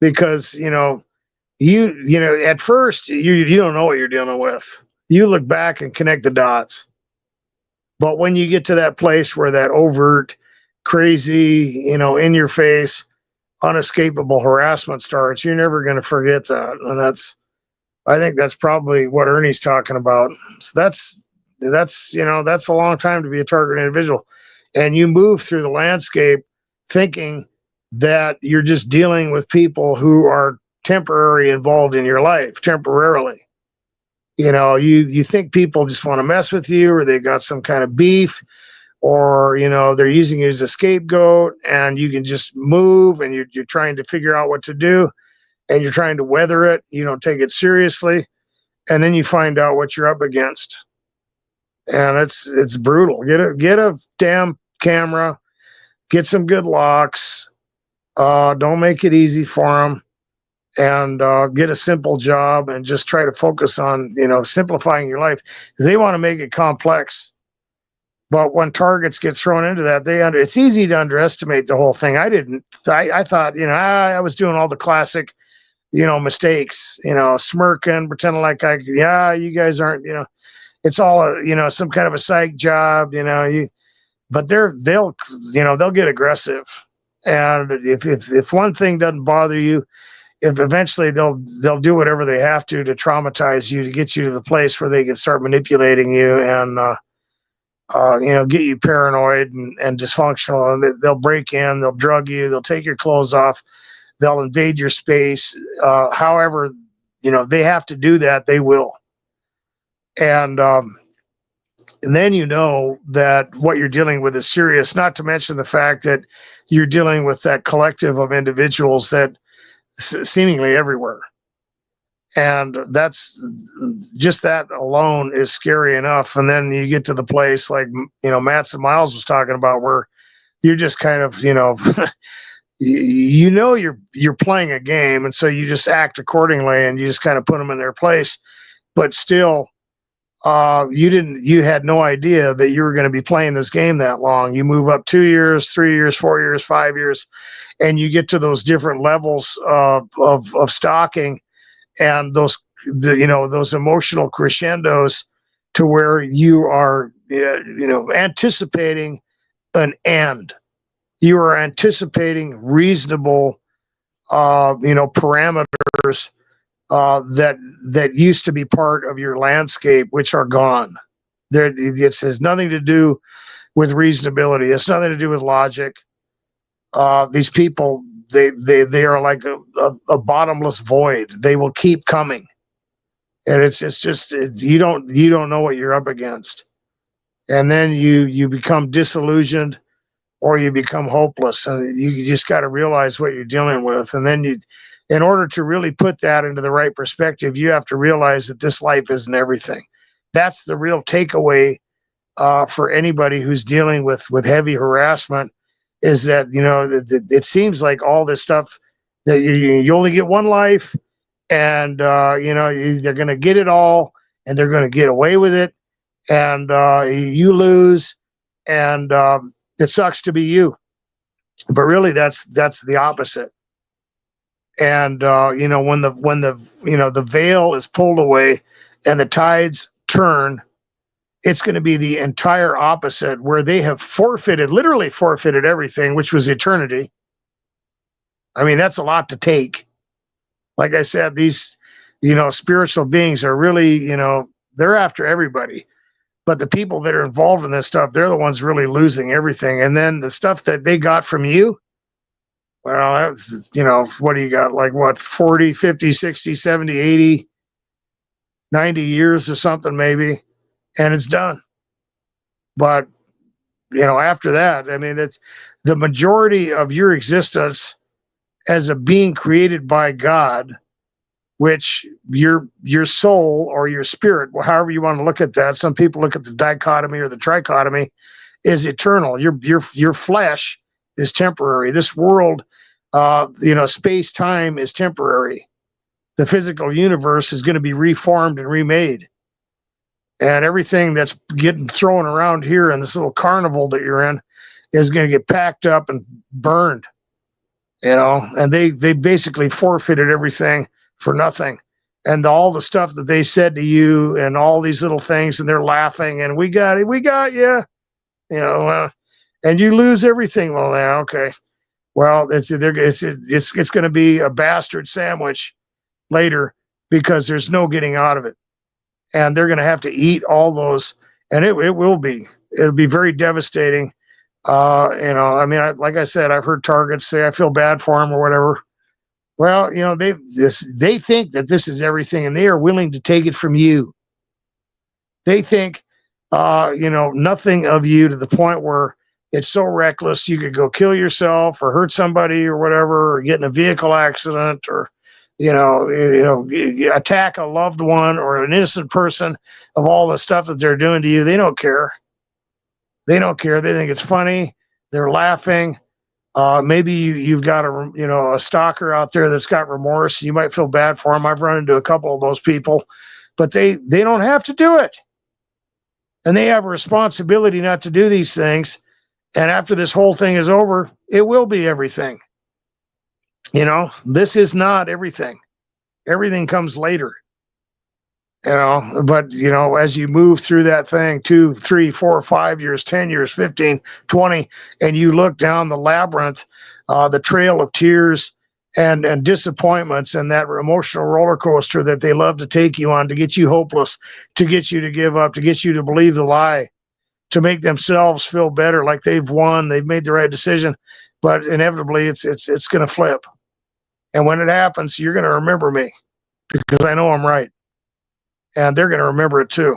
Because, at first you don't know what you're dealing with. You look back and connect the dots. But when you get to that place where that overt, crazy, in your face, unescapable harassment starts, you're never going to forget that. And I think that's probably what Ernie's talking about. So that's a long time to be a target individual. And you move through the landscape thinking that you're just dealing with people who are temporarily involved in your life, temporarily. You think people just want to mess with you, or they've got some kind of beef, or, they're using you as a scapegoat, and you can just move, and you're trying to figure out what to do, and you're trying to weather it. You don't take it seriously. And then you find out what you're up against. And it's brutal. Get a damn camera, get some good locks. Don't make it easy for them. And get a simple job and just try to focus on, simplifying your life. They want to make it complex. But when targets get thrown into that, it's easy to underestimate the whole thing. I thought, I was doing all the classic, mistakes, smirking, pretending like you guys aren't, it's all, some kind of a psych job, but they'll get aggressive. And if one thing doesn't bother you, if eventually they'll do whatever they have to traumatize you, to get you to the place where they can start manipulating you and get you paranoid and dysfunctional. And they'll break in, they'll drug you, they'll take your clothes off, they'll invade your space. However, they have to do that, they will. And then that what you're dealing with is serious. Not to mention the fact that you're dealing with that collective of individuals that seemingly everywhere. And that's just, that alone is scary enough. And then you get to the place like, Mats and Miles was talking about, where you're just kind of, you're playing a game. And so you just act accordingly, and you just kind of put them in their place. but still, you had no idea that you were going to be playing this game that long. You move up 2 years, 3 years, 4 years, 5 years, and you get to those different levels of stalking, and those emotional crescendos to where you are anticipating an end. You are anticipating reasonable parameters that used to be part of your landscape, which are gone. It has nothing to do with reasonability. It's nothing to do with logic. These people, they are like a bottomless void. They will keep coming, and it's just you don't know what you're up against, and then you become disillusioned or you become hopeless, and you just got to realize what you're dealing with, and then in order to really put that into the right perspective, you have to realize that this life isn't everything. That's the real takeaway for anybody who's dealing with heavy harassment, is that it seems like all this stuff that you only get one life, and they're going to get it all, and they're going to get away with it, and you lose, and it sucks to be you. But really, that's the opposite. And when the veil is pulled away and the tides turn, it's going to be the entire opposite, where they have literally forfeited everything, which was eternity. I mean, that's a lot to take. Like I said, these spiritual beings are really, they're after everybody. But the people that are involved in this stuff, they're the ones really losing everything. And then the stuff that they got from you, well, that's, what do you got? Like what, 40, 50, 60, 70, 80, 90 years or something maybe, and it's done. But, after that, I mean, that's the majority of your existence as a being created by God, which your soul or your spirit, however you want to look at that. Some people look at the dichotomy or the trichotomy, is eternal. Your flesh is temporary. This world, space time is temporary. The physical universe is going to be reformed and remade, and everything that's getting thrown around here in this little carnival that you're in is going to get packed up and burned. And they basically forfeited everything for nothing. And all the stuff that they said to you and all these little things, and they're laughing, and we got you, and you lose everything. Well, now, okay. Well, it's going to be a bastard sandwich later, because there's no getting out of it. And they're going to have to eat all those, and it'll be very devastating. I mean, like I said, I've heard targets say, I feel bad for them or whatever. Well, they think that this is everything, and they are willing to take it from you. They think, nothing of you, to the point where it's so reckless you could go kill yourself or hurt somebody or whatever, or get in a vehicle accident, or attack a loved one or an innocent person, of all the stuff that they're doing to you. They don't care. They don't care. They think it's funny. They're laughing. Maybe you've got a stalker out there that's got remorse. You might feel bad for them. I've run into a couple of those people, but they don't have to do it. And they have a responsibility not to do these things. And after this whole thing is over, it will be everything. This is not everything. Everything comes later. But as you move through that thing, 2, 3, 4, 5 years, 10 years, 15, 20, and you look down the labyrinth, the trail of tears and disappointments, and that emotional roller coaster that they love to take you on, to get you hopeless, to get you to give up, to get you to believe the lie, to make themselves feel better, like they've won, they've made the right decision. But inevitably, it's going to flip. And when it happens, you're going to remember me, because I know I'm right. And they're going to remember it too.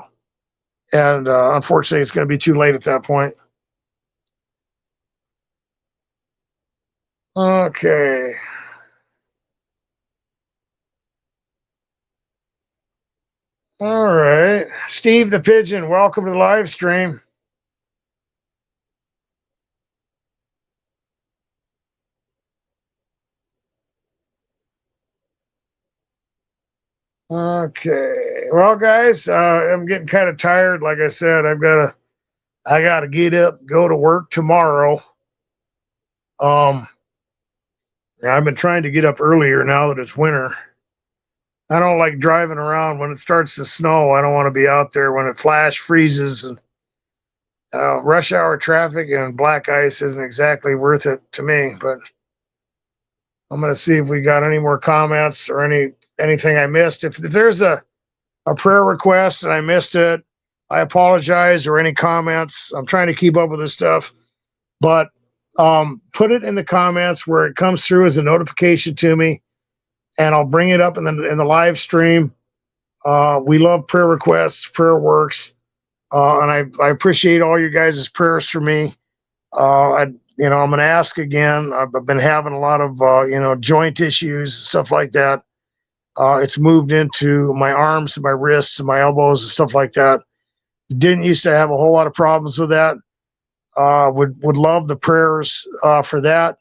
And unfortunately, it's going to be too late at that point. Okay. All right. Steve the Pigeon, welcome to the live stream. Okay. Well, guys, I'm getting kind of tired. Like I said, I gotta get up, go to work tomorrow. Um, I've been trying to get up earlier now that it's winter. I don't like driving around when it starts to snow. I don't want to be out there when it flash freezes and rush hour traffic and black ice isn't exactly worth it to me. But I'm gonna see if we got any more comments or anything I missed. If there's a prayer request and I missed it, I apologize. Or any comments, I'm trying to keep up with this stuff, but put it in the comments where it comes through as a notification to me, and I'll bring it up in the live stream. We love prayer requests, prayer works, and I appreciate all you guys' prayers for me. I'm going to ask again. I've been having a lot of joint issues, stuff like that. It's moved into my arms and my wrists and my elbows and stuff like that. Didn't used to have a whole lot of problems with that. Would love the prayers for that,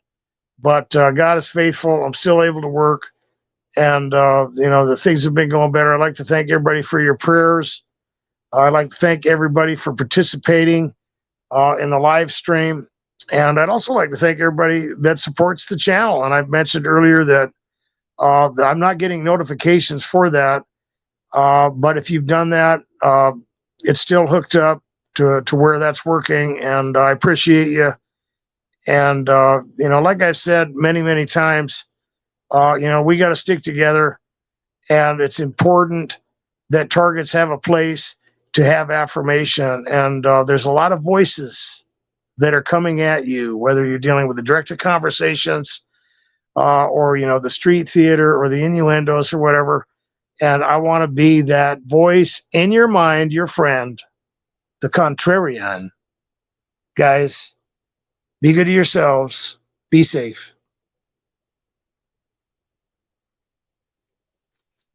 but God is faithful. I'm still able to work, and the things have been going better. I'd like to thank everybody for your prayers. I'd like to thank everybody for participating in the live stream, and I'd also like to thank everybody that supports the channel. And I've mentioned earlier that I'm not getting notifications for that, but if you've done that, it's still hooked up to where that's working, and I appreciate you. And like I've said many times, we got to stick together, and it's important that targets have a place to have affirmation. And there's a lot of voices that are coming at you, whether you're dealing with the directed conversations, or the street theater or the innuendos or whatever. And I want to be that voice in your mind, your friend, the contrarian. Guys, be good to yourselves. Be safe.